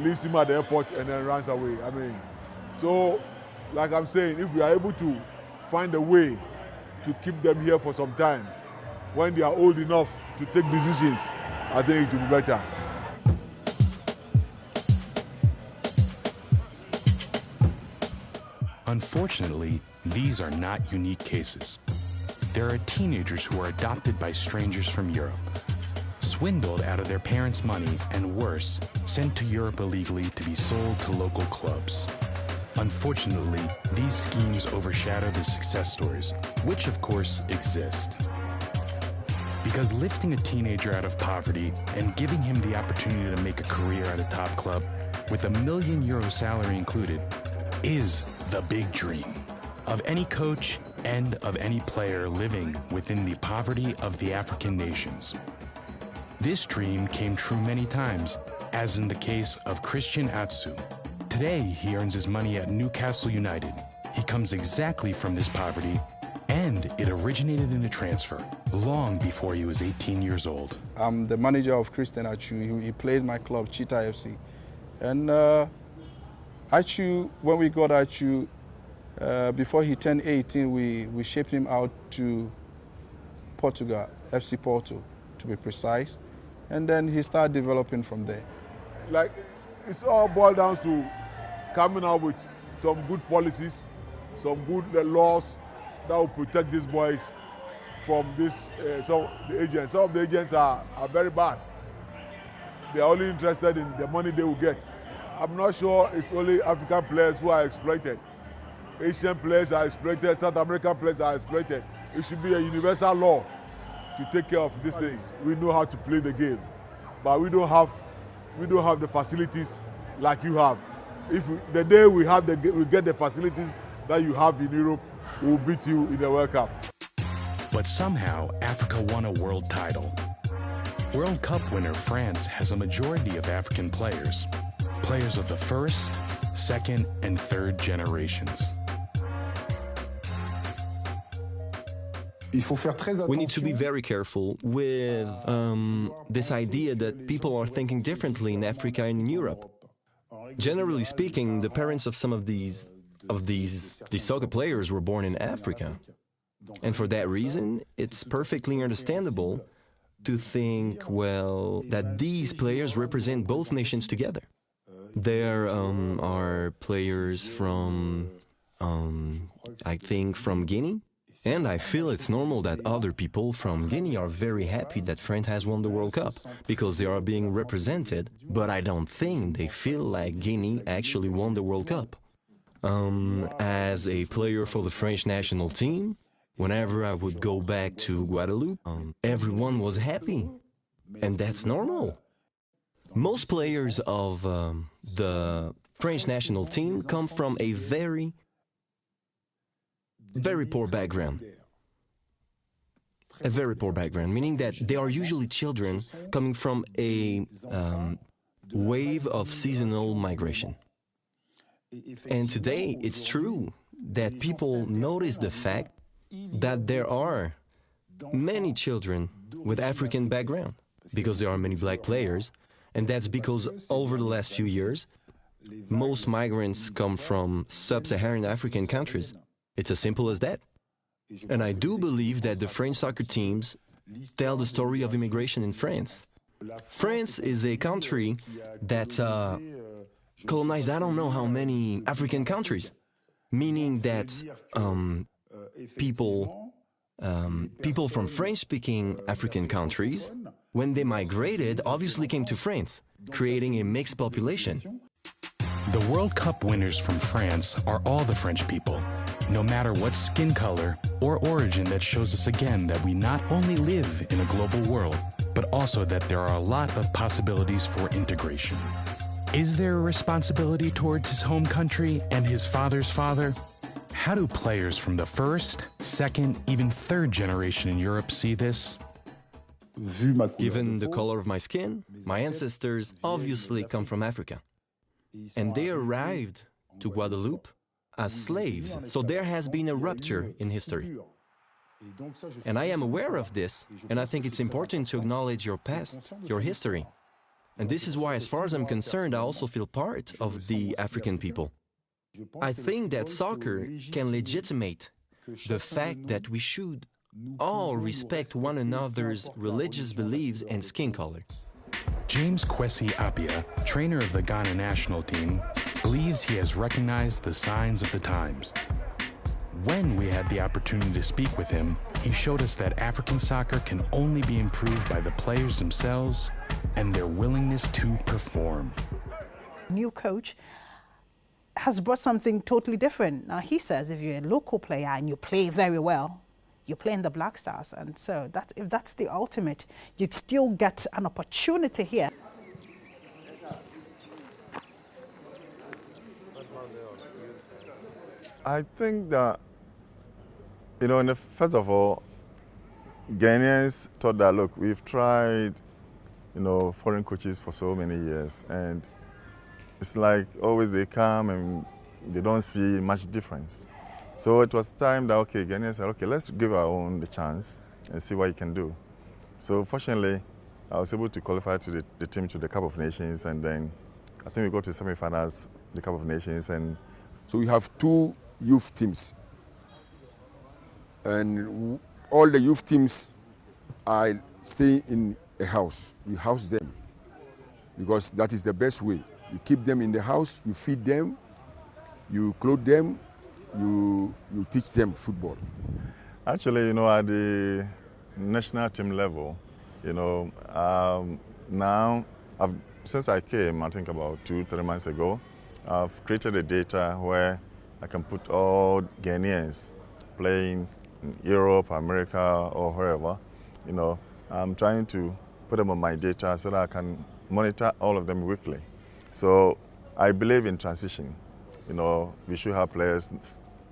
Speaker 18: leaves him at the airport and then runs away. I mean, so like I'm saying, if we are able to find a way to keep them here for some time, when they are old enough to take decisions, I think it will be better.
Speaker 1: Unfortunately, these are not unique cases. There are teenagers who are adopted by strangers from Europe, swindled out of their parents' money, and worse, sent to Europe illegally to be sold to local clubs. Unfortunately, these schemes overshadow the success stories, which of course exist. Because lifting a teenager out of poverty and giving him the opportunity to make a career at a top club with €1 million salary included is the big dream of any coach and of any player living within the poverty of the African nations. This dream came true many times, as in the case of Christian Atsu. Today, he earns his money at Newcastle United. He comes exactly from this poverty, and it originated in a transfer long before he was 18 years old.
Speaker 15: I'm the manager of Christian Atsu. He played my club, Cheetah FC. And Atsu, when we got Atsu, before he turned 18, we shipped him out to Portugal, FC Porto, to be precise. And then he started developing from there.
Speaker 18: Like, it's all boiled down to coming out with some good policies, some good laws that will protect these boys from this, some of the agents. Some of the agents are very bad. They are only interested in the money they will get. I'm not sure it's only African players who are exploited. Asian players are exploited, South American players are exploited. It should be a universal law to take care of these things. We know how to play the game, but we don't have the facilities like you have. If the day we get the facilities that you have in Europe, we'll beat you in the World Cup.
Speaker 1: But somehow, Africa won a world title. World Cup winner France has a majority of African players. Players of the first, second, and third generations.
Speaker 13: We need to be very careful with this idea that people are thinking differently in Africa and in Europe. Generally speaking, the parents of some of these soccer players were born in Africa. And for that reason, it's perfectly understandable to think, well, that these players represent both nations together. There are players from, I think, from Guinea. And I feel it's normal that other people from Guinea are very happy that France has won the World Cup, because they are being represented, but I don't think they feel like Guinea actually won the World Cup. As a player for the French national team, whenever I would go back to Guadeloupe, everyone was happy, and that's normal. Most players of the French national team come from a very poor background. A very poor background, meaning that they are usually children coming from a wave of seasonal migration. And today, it's true that people notice the fact that there are many children with African background, because there are many black players, and that's because over the last few years, most migrants come from sub-Saharan African countries. It's as simple as that. And I do believe that the French soccer teams tell the story of immigration in France. France is a country that colonized I don't know how many African countries, meaning that people from French-speaking African countries, when they migrated, obviously came to France, creating a mixed population.
Speaker 1: The World Cup winners from France are all the French people. No matter what skin color or origin, that shows us again that we not only live in a global world, but also that there are a lot of possibilities for integration. Is there a responsibility towards his home country and his father's father? How do players from the first, second, even third generation in Europe see this?
Speaker 13: Given the color of my skin, my ancestors obviously come from Africa. And they arrived to Guadeloupe as slaves, so there has been a rupture in history. And I am aware of this, and I think it's important to acknowledge your past, your history. And this is why, as far as I'm concerned, I also feel part of the African people. I think that soccer can legitimate the fact that we should all respect one another's religious beliefs and skin color.
Speaker 1: James Kwesi Appiah, trainer of the Ghana national team, believes he has recognized the signs of the times. When we had the opportunity to speak with him, he showed us that African soccer can only be improved by the players themselves and their willingness to perform.
Speaker 5: New coach has brought something totally different. Now, he says if you're a local player and you play very well, you play in the Black Stars, and so if that's the ultimate, you still get an opportunity here.
Speaker 21: I think that, first of all, Ghanaians thought that, look, we've tried, foreign coaches for so many years, and it's like always they come and they don't see much difference. So it was time that, okay, Ghanaians said, okay, let's give our own the chance and see what you can do. So fortunately, I was able to qualify to the team to the Cup of Nations, and then I think we got to semi-finals, the Cup of Nations. And
Speaker 10: so we have 2 youth teams. And all the youth teams are staying in a house. We house them because that is the best way. You keep them in the house, you feed them, you clothe them, you teach them football.
Speaker 21: Actually, at the national team level, now, since I came, I think about 2-3 months ago, I've created a data where I can put all Ghanaians playing in Europe, America, or wherever. I'm trying to put them on my data so that I can monitor all of them weekly. So I believe in transition. We should have players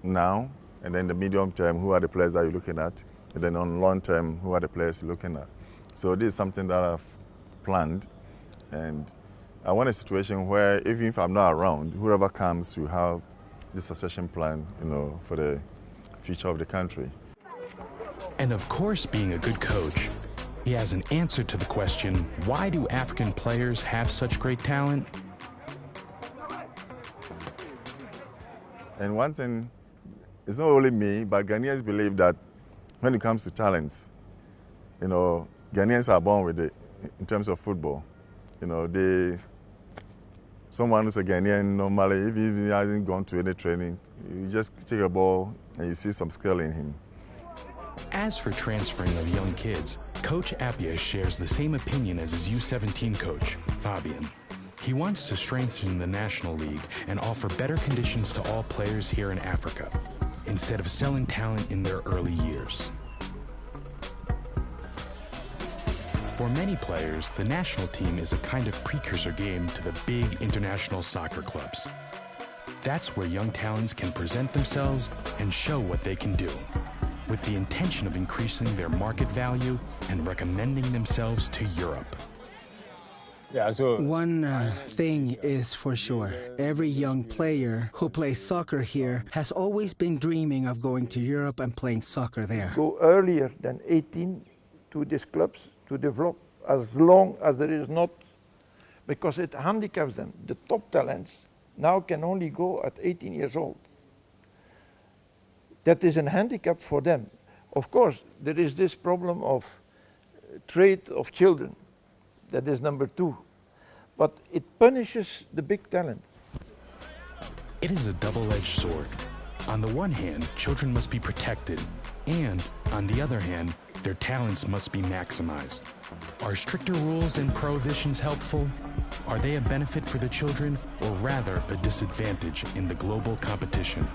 Speaker 21: now, and then the medium term, who are the players that you're looking at, and then on long term, who are the players you're looking at. So this is something that I've planned, and I want a situation where even if I'm not around, whoever comes will have the succession plan, for the future of the country.
Speaker 1: And of course, being a good coach, he has an answer to the question, why do African players have such great talent?
Speaker 21: And one thing, it's not only me, but Ghanaians believe that when it comes to talents, Ghanaians are born with it in terms of football. Someone who's a Ghanaian, normally, if he hasn't gone to any training, you just take a ball and you see some skill in him.
Speaker 1: As for transferring of young kids, Coach Appiah shares the same opinion as his U17 coach, Fabian. He wants to strengthen the National League and offer better conditions to all players here in Africa, instead of selling talent in their early years. For many players, the national team is a kind of precursor game to the big international soccer clubs. That's where young talents can present themselves and show what they can do, with the intention of increasing their market value and recommending themselves to Europe.
Speaker 17: One thing is for sure, every young player who plays soccer here has always been dreaming of going to Europe and playing soccer there.
Speaker 11: Go earlier than 18 to these clubs to develop as long as there is not, because it handicaps them. The top talents now can only go at 18 years old. That is a handicap for them. Of course, there is this problem of trade of children. That is number 2. But it punishes the big talents.
Speaker 1: It is a double-edged sword. On the one hand, children must be protected, and on the other hand, their talents must be maximized. Are stricter rules and prohibitions helpful? Are they a benefit for the children, or rather a disadvantage in the global competition?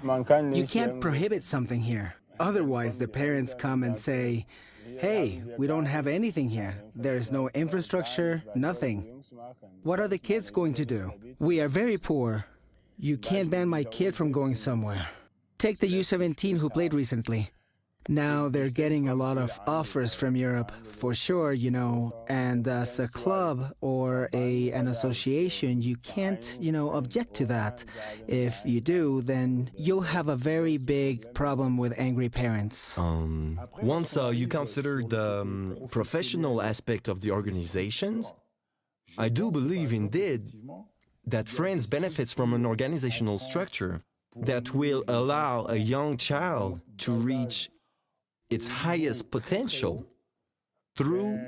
Speaker 17: You can't prohibit something here. Otherwise, the parents come and say, hey, we don't have anything here. There's no infrastructure, nothing. What are the kids going to do? We are very poor. You can't ban my kid from going somewhere. Take the U17 who played recently. Now they're getting a lot of offers from Europe, for sure, and as a club or an association, you can't, object to that. If you do, then you'll have a very big problem with angry parents.
Speaker 13: Once you consider the professional aspect of the organizations, I do believe indeed that France benefits from an organizational structure that will allow a young child to reach its highest potential through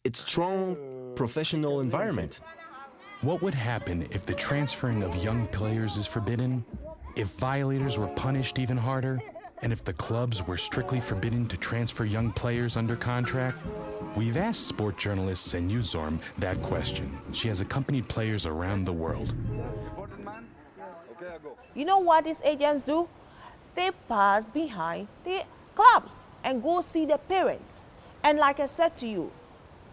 Speaker 13: its strong professional environment.
Speaker 1: What would happen if the transferring of young players is forbidden? If violators were punished even harder? And if the clubs were strictly forbidden to transfer young players under contract? We've asked sport journalist Senyu Zorm that question. She has accompanied players around the world.
Speaker 4: You know what these agents do? They pass behind the clubs and go see the parents. And like I said to you,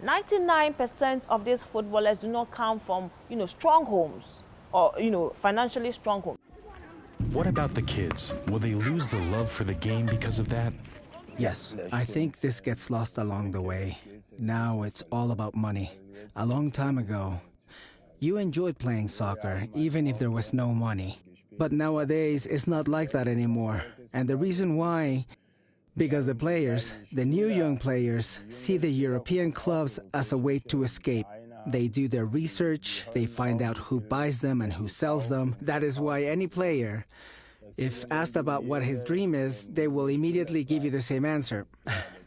Speaker 4: 99% of these footballers do not come from, strong homes or, financially strong homes.
Speaker 1: What about the kids? Will they lose the love for the game because of that?
Speaker 17: Yes, I think this gets lost along the way. Now it's all about money. A long time ago, you enjoyed playing soccer, even if there was no money. But nowadays, it's not like that anymore. And the reason why, because the players, the new young players, see the European clubs as a way to escape. They do their research, they find out who buys them and who sells them. That is why any player, if asked about what his dream is, they will immediately give you the same answer.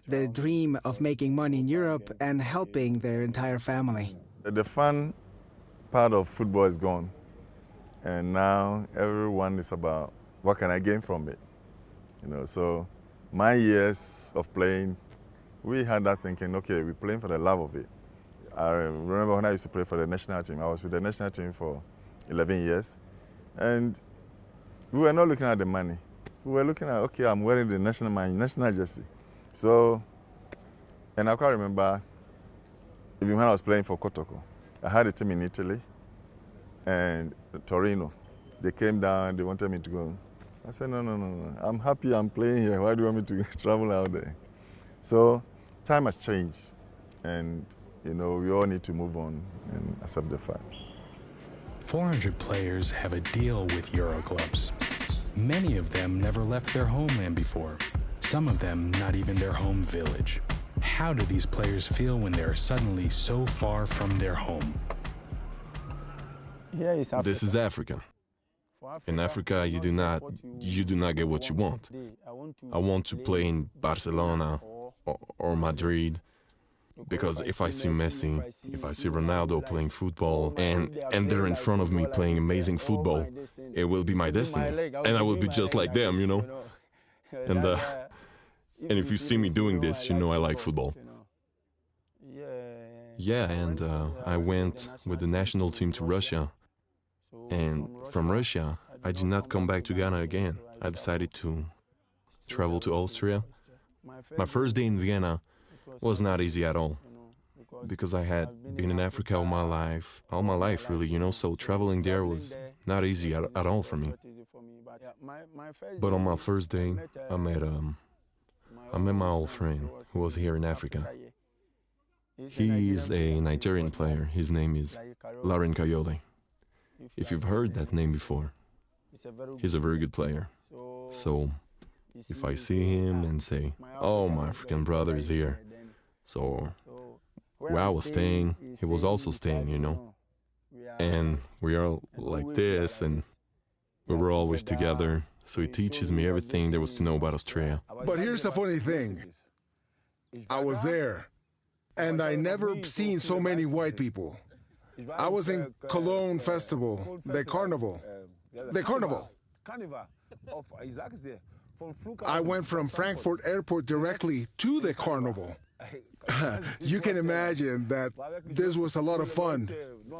Speaker 17: The dream of making money in Europe and helping their entire family.
Speaker 21: The fun part of football is gone. And now everyone is about what can I gain from it. So my years of playing, we had that thinking, okay, we're playing for the love of it. I remember when I used to play for the national team. I was with the national team for 11 years. And we were not looking at the money. We were looking at, okay, I'm wearing the national jersey. So, and I can't remember, even when I was playing for Kotoko, I had a team in Italy and Torino. They came down, they wanted me to go. I said, no, I'm happy I'm playing here. Why do you want me to travel out there? So time has changed. And we all need to move on and accept the fact.
Speaker 1: 400 players have a deal with Euro clubs. Many of them never left their homeland before, some of them not even their home village. How do these players feel when they're suddenly so far from their home?
Speaker 2: This is Africa. In Africa, you do not get what you want. I want to play in Barcelona or Madrid, because if I see Messi, if I see Ronaldo playing football, and they're in front of me playing amazing football, it will be my destiny, and I will be just like them, And if you see me doing this, you know I like football. Yeah, and I went with the national team to Russia, and from Russia, I did not come back to Ghana again. I decided to travel to Austria. My first day in Vienna was not easy at all, because I had been in Africa all my life really, so traveling there was not easy at all for me. But on my first day, I met my old friend who was here in Africa. He is a Nigerian player. His name is Lauren Kayode. If you've heard that name before, he's a very good player. So if I see him and say, oh, my African brother is here. So where I was staying, he was also staying, And we are like this, and we were always together. So he teaches me everything there was to know about Australia.
Speaker 7: But here's the funny thing. I was there, and I never seen so many white people. I was in Cologne Festival, the Carnival. I went from Frankfurt Airport directly to the Carnival. You can imagine that this was a lot of fun.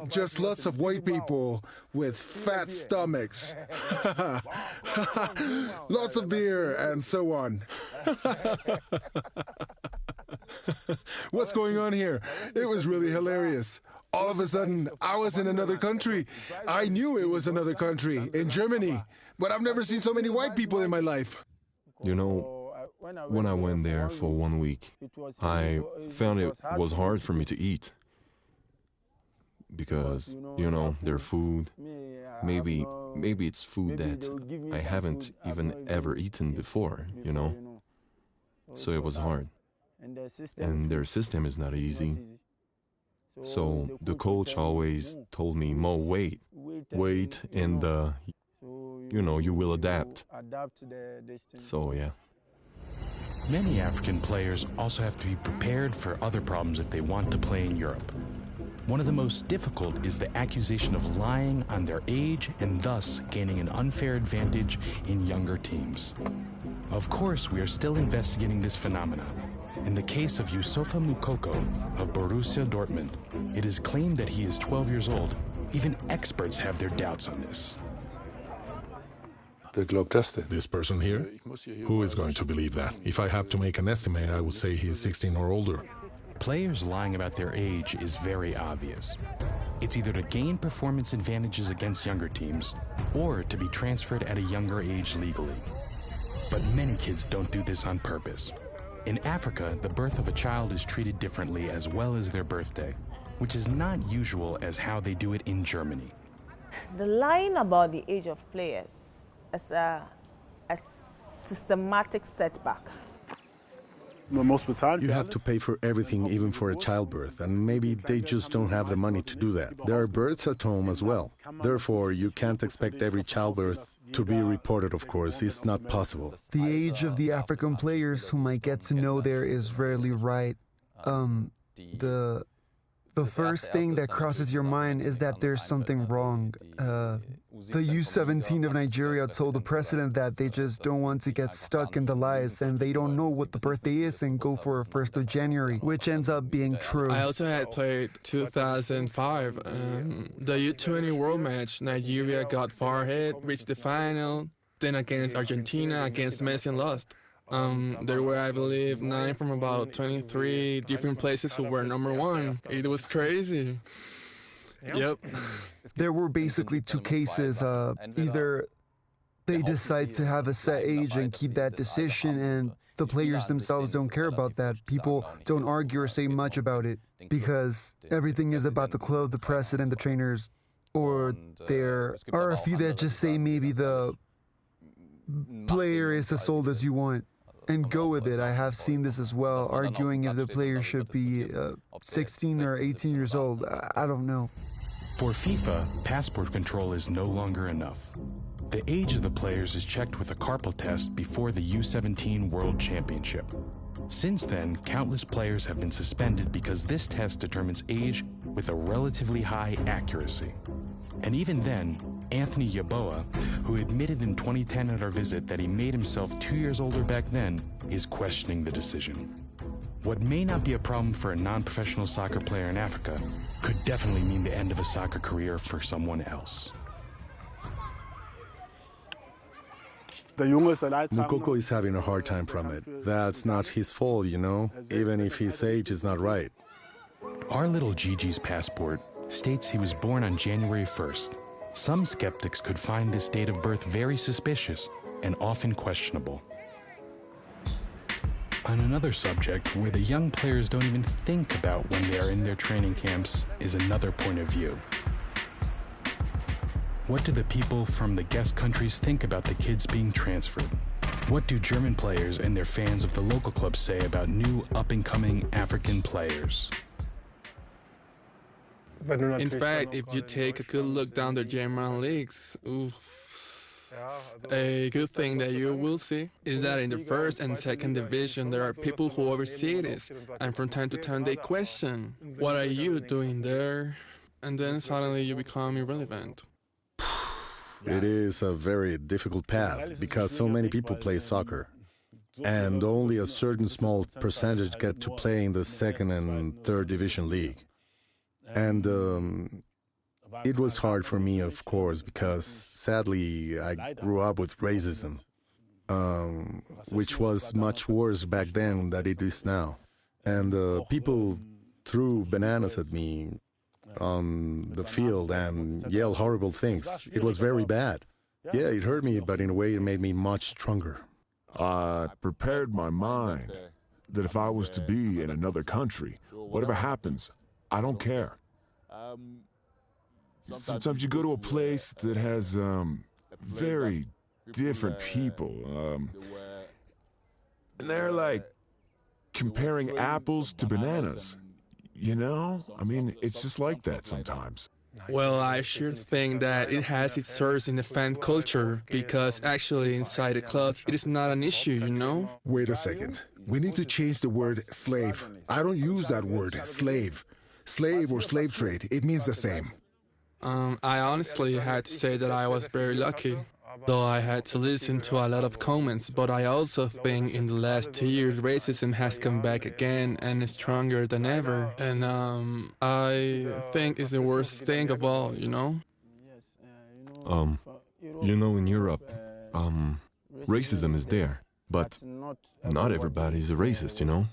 Speaker 7: Just lots of white people with fat stomachs. Lots of beer and so on. What's going on here? It was really hilarious. All of a sudden, I was in another country. I knew it was another country, in Germany. But I've never seen so many white people in my life.
Speaker 2: When I went there for 1 week, I found it was hard for me to eat. Because, their food, maybe it's food that I haven't even ever eaten before, So it was hard. And their system is not easy. So the coach always told me, Mo, wait, and, you will adapt. So, yeah.
Speaker 1: Many African players also have to be prepared for other problems if they want to play in Europe. One of the most difficult is the accusation of lying on their age and thus gaining an unfair advantage in younger teams. Of course, we are still investigating this phenomenon. In the case of Youssoufa Moukoko of Borussia Dortmund, it is claimed that he is 12 years old. Even experts have their doubts on this.
Speaker 6: This person here? Who is going to believe that? If I have to make an estimate, I would say he is 16 or older.
Speaker 1: Players lying about their age is very obvious. It's either to gain performance advantages against younger teams or to be transferred at a younger age legally. But many kids don't do this on purpose. In Africa, the birth of a child is treated differently as well as their birthday, which is not usual as how they do it in Germany.
Speaker 4: The lying about the age of players is a systematic setback.
Speaker 16: You have to pay for everything, even for a childbirth, and maybe they just don't have the money to do that. There are births at home as well. Therefore, you can't expect every childbirth to be reported, of course. It's not possible.
Speaker 12: The age of the African players whom I get to know there is rarely right. The first thing that crosses your mind is that there's something wrong. The U-17 of Nigeria told the president that they just don't want to get stuck in the lies and they don't know what the birthday is and go for 1st of January, which ends up being true.
Speaker 14: I also had played 2005. The U20 World Match, Nigeria got far ahead, reached the final, then against Argentina, against Messi and lost. There were, I believe, 9 from about 23 different places who were #1. It was crazy. Yep.
Speaker 12: There were basically 2 cases. Either they decide to have a set age and keep that decision, and the players themselves don't care about that. People don't argue or say much about it because everything is about the club, the president, and the trainers. Or there are a few that just say maybe the player is as old as you want and go with it. I have seen this as well, arguing if the player should be 16 or 18 years old. I don't know.
Speaker 1: For FIFA, passport control is no longer enough. The age of the players is checked with a carpal test before the U17 World Championship. Since then, countless players have been suspended because this test determines age with a relatively high accuracy. And even then, Anthony Yeboah, who admitted in 2010 at our visit that he made himself 2 years older back then, is questioning the decision. What may not be a problem for a non-professional soccer player in Africa could definitely mean the end of a soccer career for someone else.
Speaker 16: Mukoko is having a hard time from it. That's not his fault, you know, even if his age is not right.
Speaker 1: Our little Gigi's passport states he was born on January 1st. Some skeptics could find this date of birth very suspicious and often questionable. On another subject, where the young players don't even think about when they are in their training camps, is another point of view. What do the people from the guest countries think about the kids being transferred? What do German players and their fans of the local clubs say about new up-and-coming African players?
Speaker 14: In fact, if you take a good look down the German leagues, a good thing that you will see is that in the first and second division, there are people who oversee this, and from time to time they question, what are you doing there? And then suddenly you become irrelevant.
Speaker 16: It is a very difficult path because so many people play soccer, and only a certain small percentage get to play in the second and third division league. And it was hard for me, of course, because sadly I grew up with racism, which was much worse back then than it is now. And people threw bananas at me on the field and yelled horrible things. It was very bad. Yeah, it hurt me, but in a way it made me much stronger.
Speaker 18: I prepared my mind that if I was to be in another country, whatever happens, I don't care. Sometimes you go to a place that has very different people, and they're like comparing apples to bananas. You know? I mean, it's just like that sometimes.
Speaker 14: Well, I sure think that it has its source in the fan culture, because actually inside the clubs, it is not an issue, you know?
Speaker 7: Wait a second. We need to change the word slave. I don't use that word, slave. Slave or slave trade, it means the same.
Speaker 14: I honestly had to say that I was very lucky, though I had to listen to a lot of comments, but I also think in the last 2 years racism has come back again and is stronger than ever. And I think it's the worst thing of all, you know?
Speaker 2: You know, in Europe, racism is there, but not everybody is a racist, you know?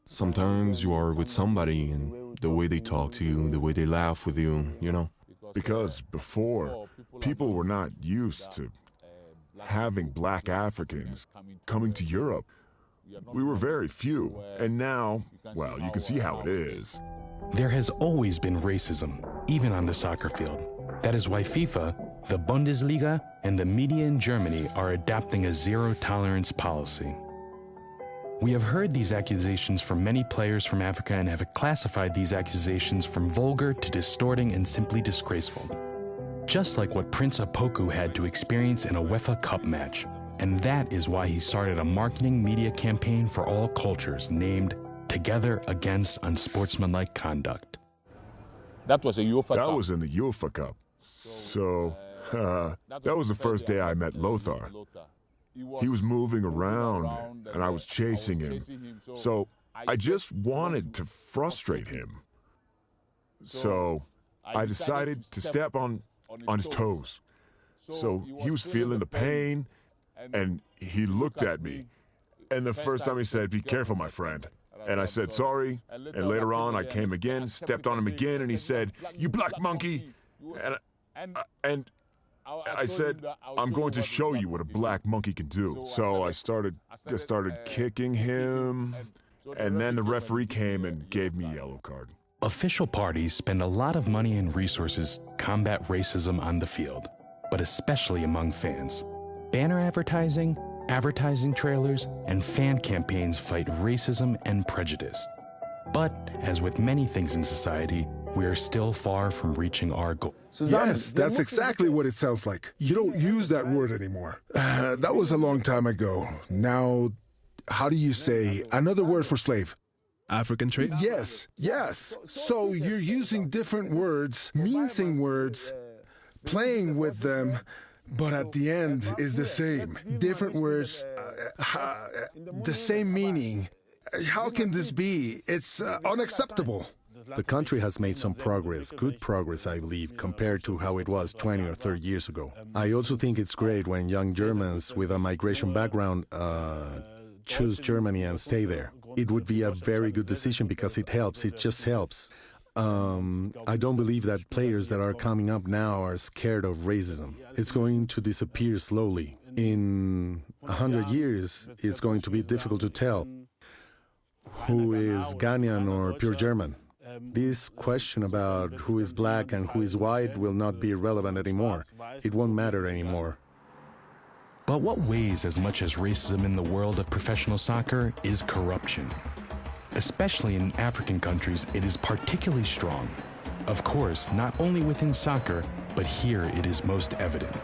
Speaker 2: Sometimes you are with somebody and the way they talk to you, the way they laugh with you, you know?
Speaker 18: Because before, people were not used to having black Africans coming to Europe. We were very few, and now, well, you can see how it is.
Speaker 1: There has always been racism, even on the soccer field. That is why FIFA, the Bundesliga, and the media in Germany are adopting a zero-tolerance policy. We have heard these accusations from many players from Africa and have classified these accusations from vulgar to distorting and simply disgraceful. Just like what Prince Opoku had to experience in a UEFA Cup match. And that is why he started a marketing media campaign for all cultures named Together Against Unsportsmanlike Conduct.
Speaker 18: That was a UEFA Cup. That was in the UEFA Cup. So, that was the first day I met Lothar. He was moving around, and I was chasing him. So I just wanted to frustrate him. So I decided to step on his toes. So he was feeling the pain, and he looked at me. And the first time he said, "Be careful, my friend." And I said, "Sorry." And later on, I came again, stepped on him again, and he said, "You black monkey." And
Speaker 3: I said, I'm going to show you what a black monkey can do. So I started kicking him, and then the referee came and gave me a yellow card.
Speaker 1: Official parties spend a lot of money and resources to combat racism on the field, but especially among fans. Banner advertising, advertising trailers, and fan campaigns fight racism and prejudice. But, as with many things in society, we are still far from reaching our goal.
Speaker 7: Yes, that's exactly what it sounds like. You don't use that word anymore. That was a long time ago. Now, how do you say another word for slave?
Speaker 3: African trade?
Speaker 7: Yes. So you're using different words, mincing words, playing with them, but at the end is the same. Different words, the same meaning. How can this be? It's unacceptable.
Speaker 16: The country has made some progress, good progress, I believe, compared to how it was 20 or 30 years ago. I also think it's great when young Germans with a migration background choose Germany and stay there. It would be a very good decision because it helps, it just helps. I don't believe that players that are coming up now are scared of racism. It's going to disappear slowly. In 100 years, it's going to be difficult to tell who is Ghanaian or pure German. This question about who is black and who is white will not be relevant anymore. It won't matter anymore.
Speaker 1: But what weighs as much as racism in the world of professional soccer is corruption. Especially in African countries, it is particularly strong. Of course, not only within soccer, but here it is most evident.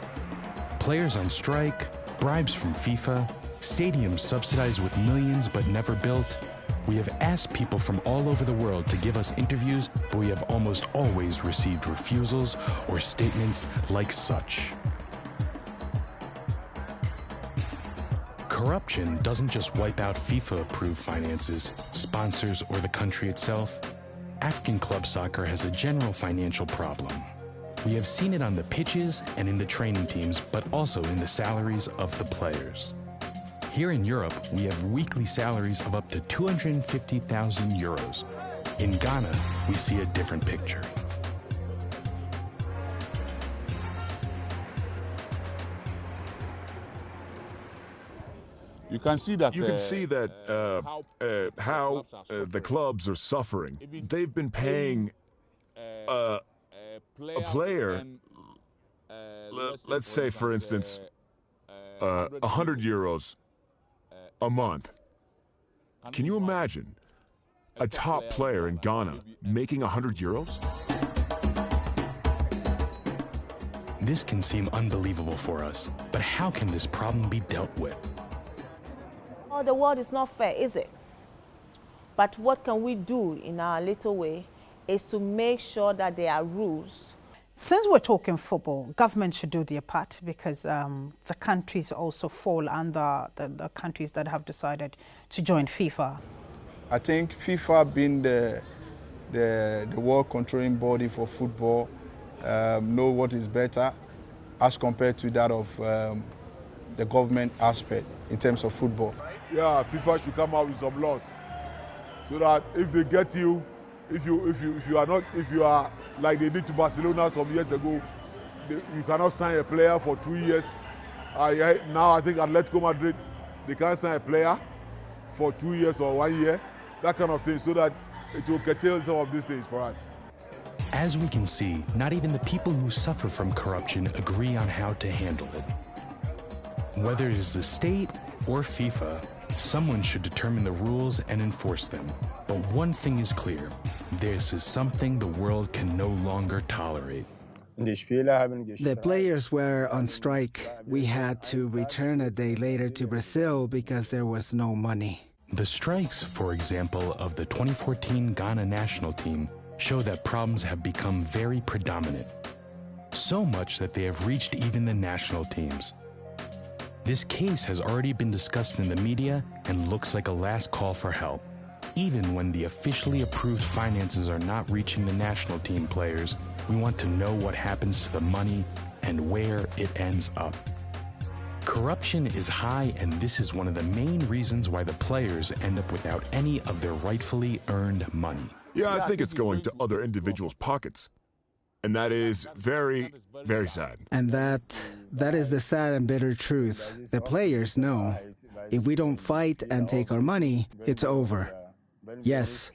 Speaker 1: Players on strike, bribes from FIFA, stadiums subsidized with millions but never built. We have asked people from all over the world to give us interviews, but we have almost always received refusals or statements like such. Corruption doesn't just wipe out FIFA-approved finances, sponsors, or the country itself. African club soccer has a general financial problem. We have seen it on the pitches and in the training teams, but also in the salaries of the players. Here in Europe, we have weekly salaries of up to 250,000 euros. In Ghana, we see a different picture.
Speaker 18: You can see that.
Speaker 3: How the clubs are suffering. They've been paying a player, let's say, for instance, 100 euros a month. Can you imagine a top player in Ghana making 100 euros?
Speaker 1: This can seem unbelievable for us, but how can this problem be dealt with?
Speaker 4: Oh, the world is not fair, is it? But what can we do in our little way is to make sure that there are rules.
Speaker 5: Since we're talking football, government should do their part because the countries also fall under the countries that have decided to join FIFA.
Speaker 15: I think FIFA being the world controlling body for football know what is better as compared to that of the government aspect in terms of football.
Speaker 18: Yeah, FIFA should come out with some laws so that if they get you, if you are like they did to Barcelona some years ago, you cannot sign a player for 2 years. Now I think Atletico Madrid, they can't sign a player for 2 years or 1 year, that kind of thing, so that it will curtail some of these things for us.
Speaker 1: As we can see, not even the people who suffer from corruption agree on how to handle it. Whether it is the state or FIFA, someone should determine the rules and enforce them. But one thing is clear, this is something the world can no longer tolerate.
Speaker 17: The players were on strike. We had to return a day later to Brazil because there was no money.
Speaker 1: The strikes, for example, of the 2014 Ghana national team show that problems have become very predominant. So much that they have reached even the national teams. This case has already been discussed in the media and looks like a last call for help. Even when the officially approved finances are not reaching the national team players, we want to know what happens to the money and where it ends up. Corruption is high, and this is one of the main reasons why the players end up without any of their rightfully earned money.
Speaker 3: Yeah, I think it's going to other individuals' pockets. And that is very, very sad.
Speaker 17: And that is the sad and bitter truth. The players know. If we don't fight and take our money, it's over. Yes,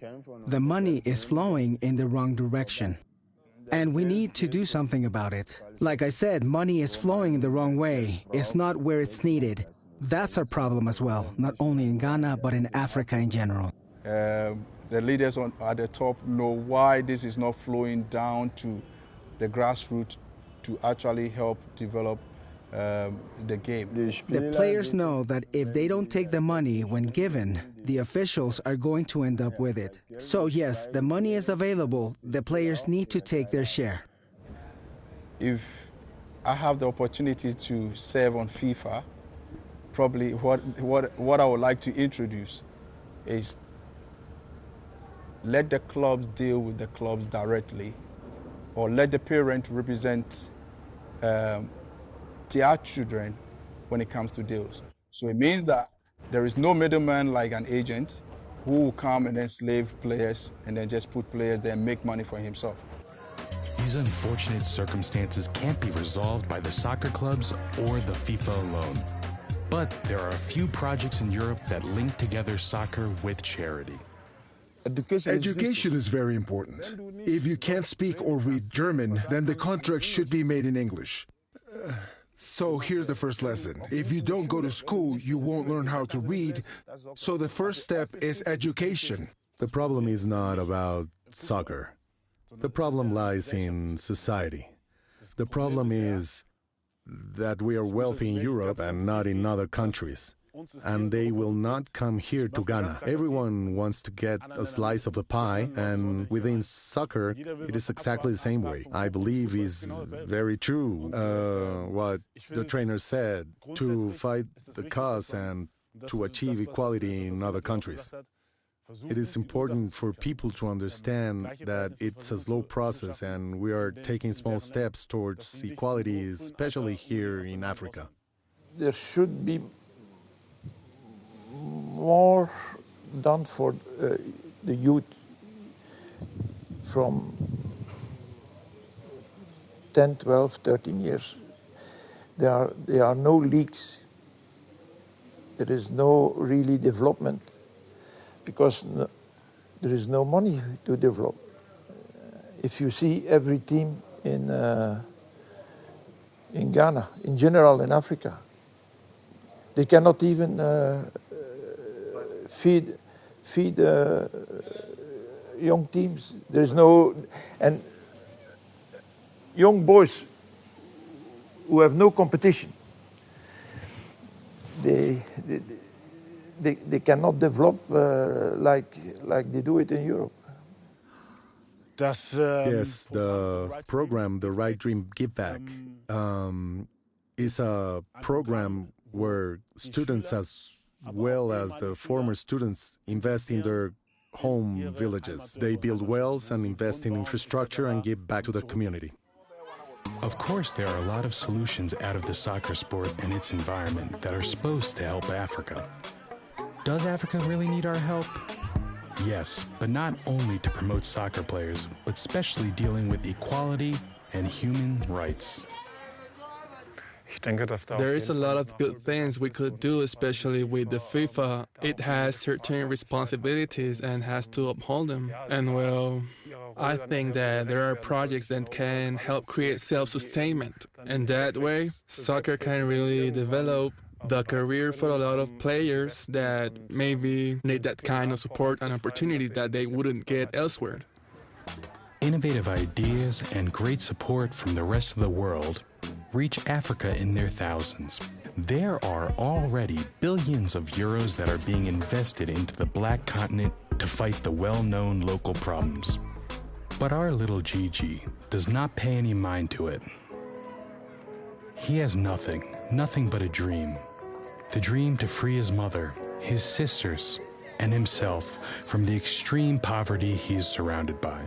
Speaker 17: the money is flowing in the wrong direction. And we need to do something about it. Like I said, money is flowing in the wrong way. It's not where it's needed. That's our problem as well, not only in Ghana, but in Africa in general.
Speaker 15: The leaders at the top know why this is not flowing down to the grassroots to actually help develop the game.
Speaker 17: The players know that if they don't take the money when given, the officials are going to end up with it. So yes, the money is available. The players need to take their share.
Speaker 15: If I have the opportunity to serve on FIFA, probably what I would like to introduce is let the clubs deal with the clubs directly, or let the parent represent their children when it comes to deals. So it means that there is no middleman like an agent who will come and enslave players and then just put players there and make money for himself.
Speaker 1: These unfortunate circumstances can't be resolved by the soccer clubs or the FIFA alone. But there are a few projects in Europe that link together soccer with charity.
Speaker 7: Education is very important. If you can't speak or read German, then the contract should be made in English. So here's the first lesson. If you don't go to school, you won't learn how to read. So the first step is education.
Speaker 6: The problem is not about soccer. The problem lies in society. The problem is that we are wealthy in Europe and not in other countries. And they will not come here to Ghana. Everyone wants to get a slice of the pie, and within soccer, it is exactly the same way. I believe is very true what the trainer said, to fight the cause and to achieve equality in other countries. It is important for people to understand that it's a slow process and we are taking small steps towards equality, especially here in Africa.
Speaker 11: There should be more done for the youth from 10, 12, 13 years. There are no leagues. There is no really development because there is no money to develop. If you see every team in Ghana, in general in Africa, they cannot even feed young teams. There is no, and young boys who have no competition, they cannot develop like they do it in Europe.
Speaker 6: Yes, the program, the Right Dream Give Back, is a program where students as well as the former students invest in their home villages. They build wells and invest in infrastructure and give back to the community.
Speaker 1: Of course, there are a lot of solutions out of the soccer sport and its environment that are supposed to help Africa. Does Africa really need our help? Yes, but not only to promote soccer players, but especially dealing with equality and human rights.
Speaker 14: There is a lot of good things we could do, especially with the FIFA. It has certain responsibilities and has to uphold them. And well, I think that there are projects that can help create self-sustainment. And that way, soccer can really develop the career for a lot of players that maybe need that kind of support and opportunities that they wouldn't get elsewhere.
Speaker 1: Innovative ideas and great support from the rest of the world reach Africa in their thousands. There are already billions of euros that are being invested into the Black continent to fight the well-known local problems. But our little Gigi does not pay any mind to it. He has nothing but a dream. The dream to free his mother, his sisters, and himself from the extreme poverty he is surrounded by.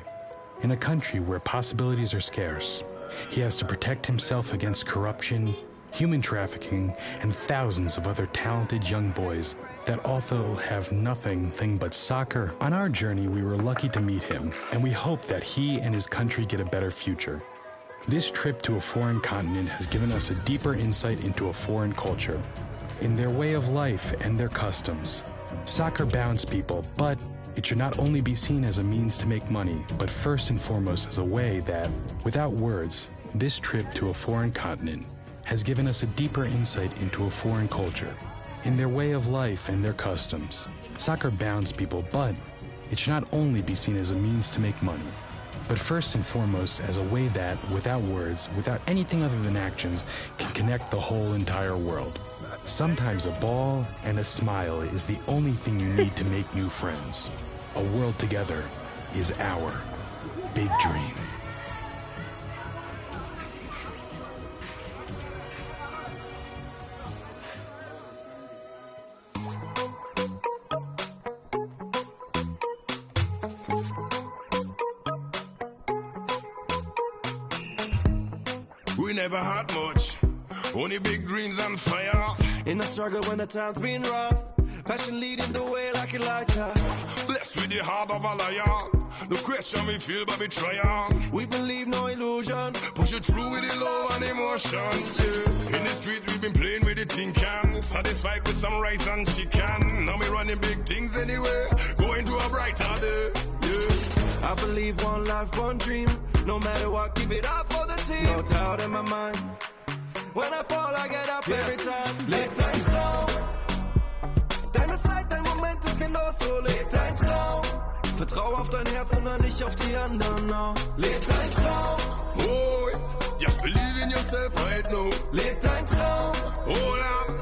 Speaker 1: In a country where possibilities are scarce, he has to protect himself against corruption human trafficking, and thousands of other talented young boys that also have nothing but soccer. On our journey, we were lucky to meet him, and we hope that he and his country get a better future. This trip to a foreign continent has given us a deeper insight into a foreign culture, in their way of life and their customs. Soccer bounds people, but it should not only be seen as a means to make money, but first and foremost as a way that, without words, this trip to a foreign continent has given us a deeper insight into a foreign culture, in their way of life and their customs. Soccer bounds people, but it should not only be seen as a means to make money, but first and foremost as a way that, without words, without anything other than actions, can connect the whole entire world. Sometimes a ball and a smile is the only thing you need to make new friends. A world together is our big dream.
Speaker 8: We never had much, only big dreams and fire. In the struggle when the time's been rough, passion leading the way like a lighter. Blessed with the heart of a lion, the question we feel but we try on. We believe no illusion, push it through with the love and emotion. Yeah. In the street we've been playing with the tin can, satisfied with some rice and chicken. Now we running big things anyway, going to a brighter day. Yeah. I believe one life, one dream. No matter what, keep it up for the team. No doubt in my mind. When I fall, I get up every time. Late time slow. Deine Zeit, dein Moment ist genau so. Leb dein Traum. Vertrau auf dein Herz und dann nicht auf die anderen. No. Leb dein Traum. Oh, just believe in yourself right now. Leb dein Traum. Oh, yeah.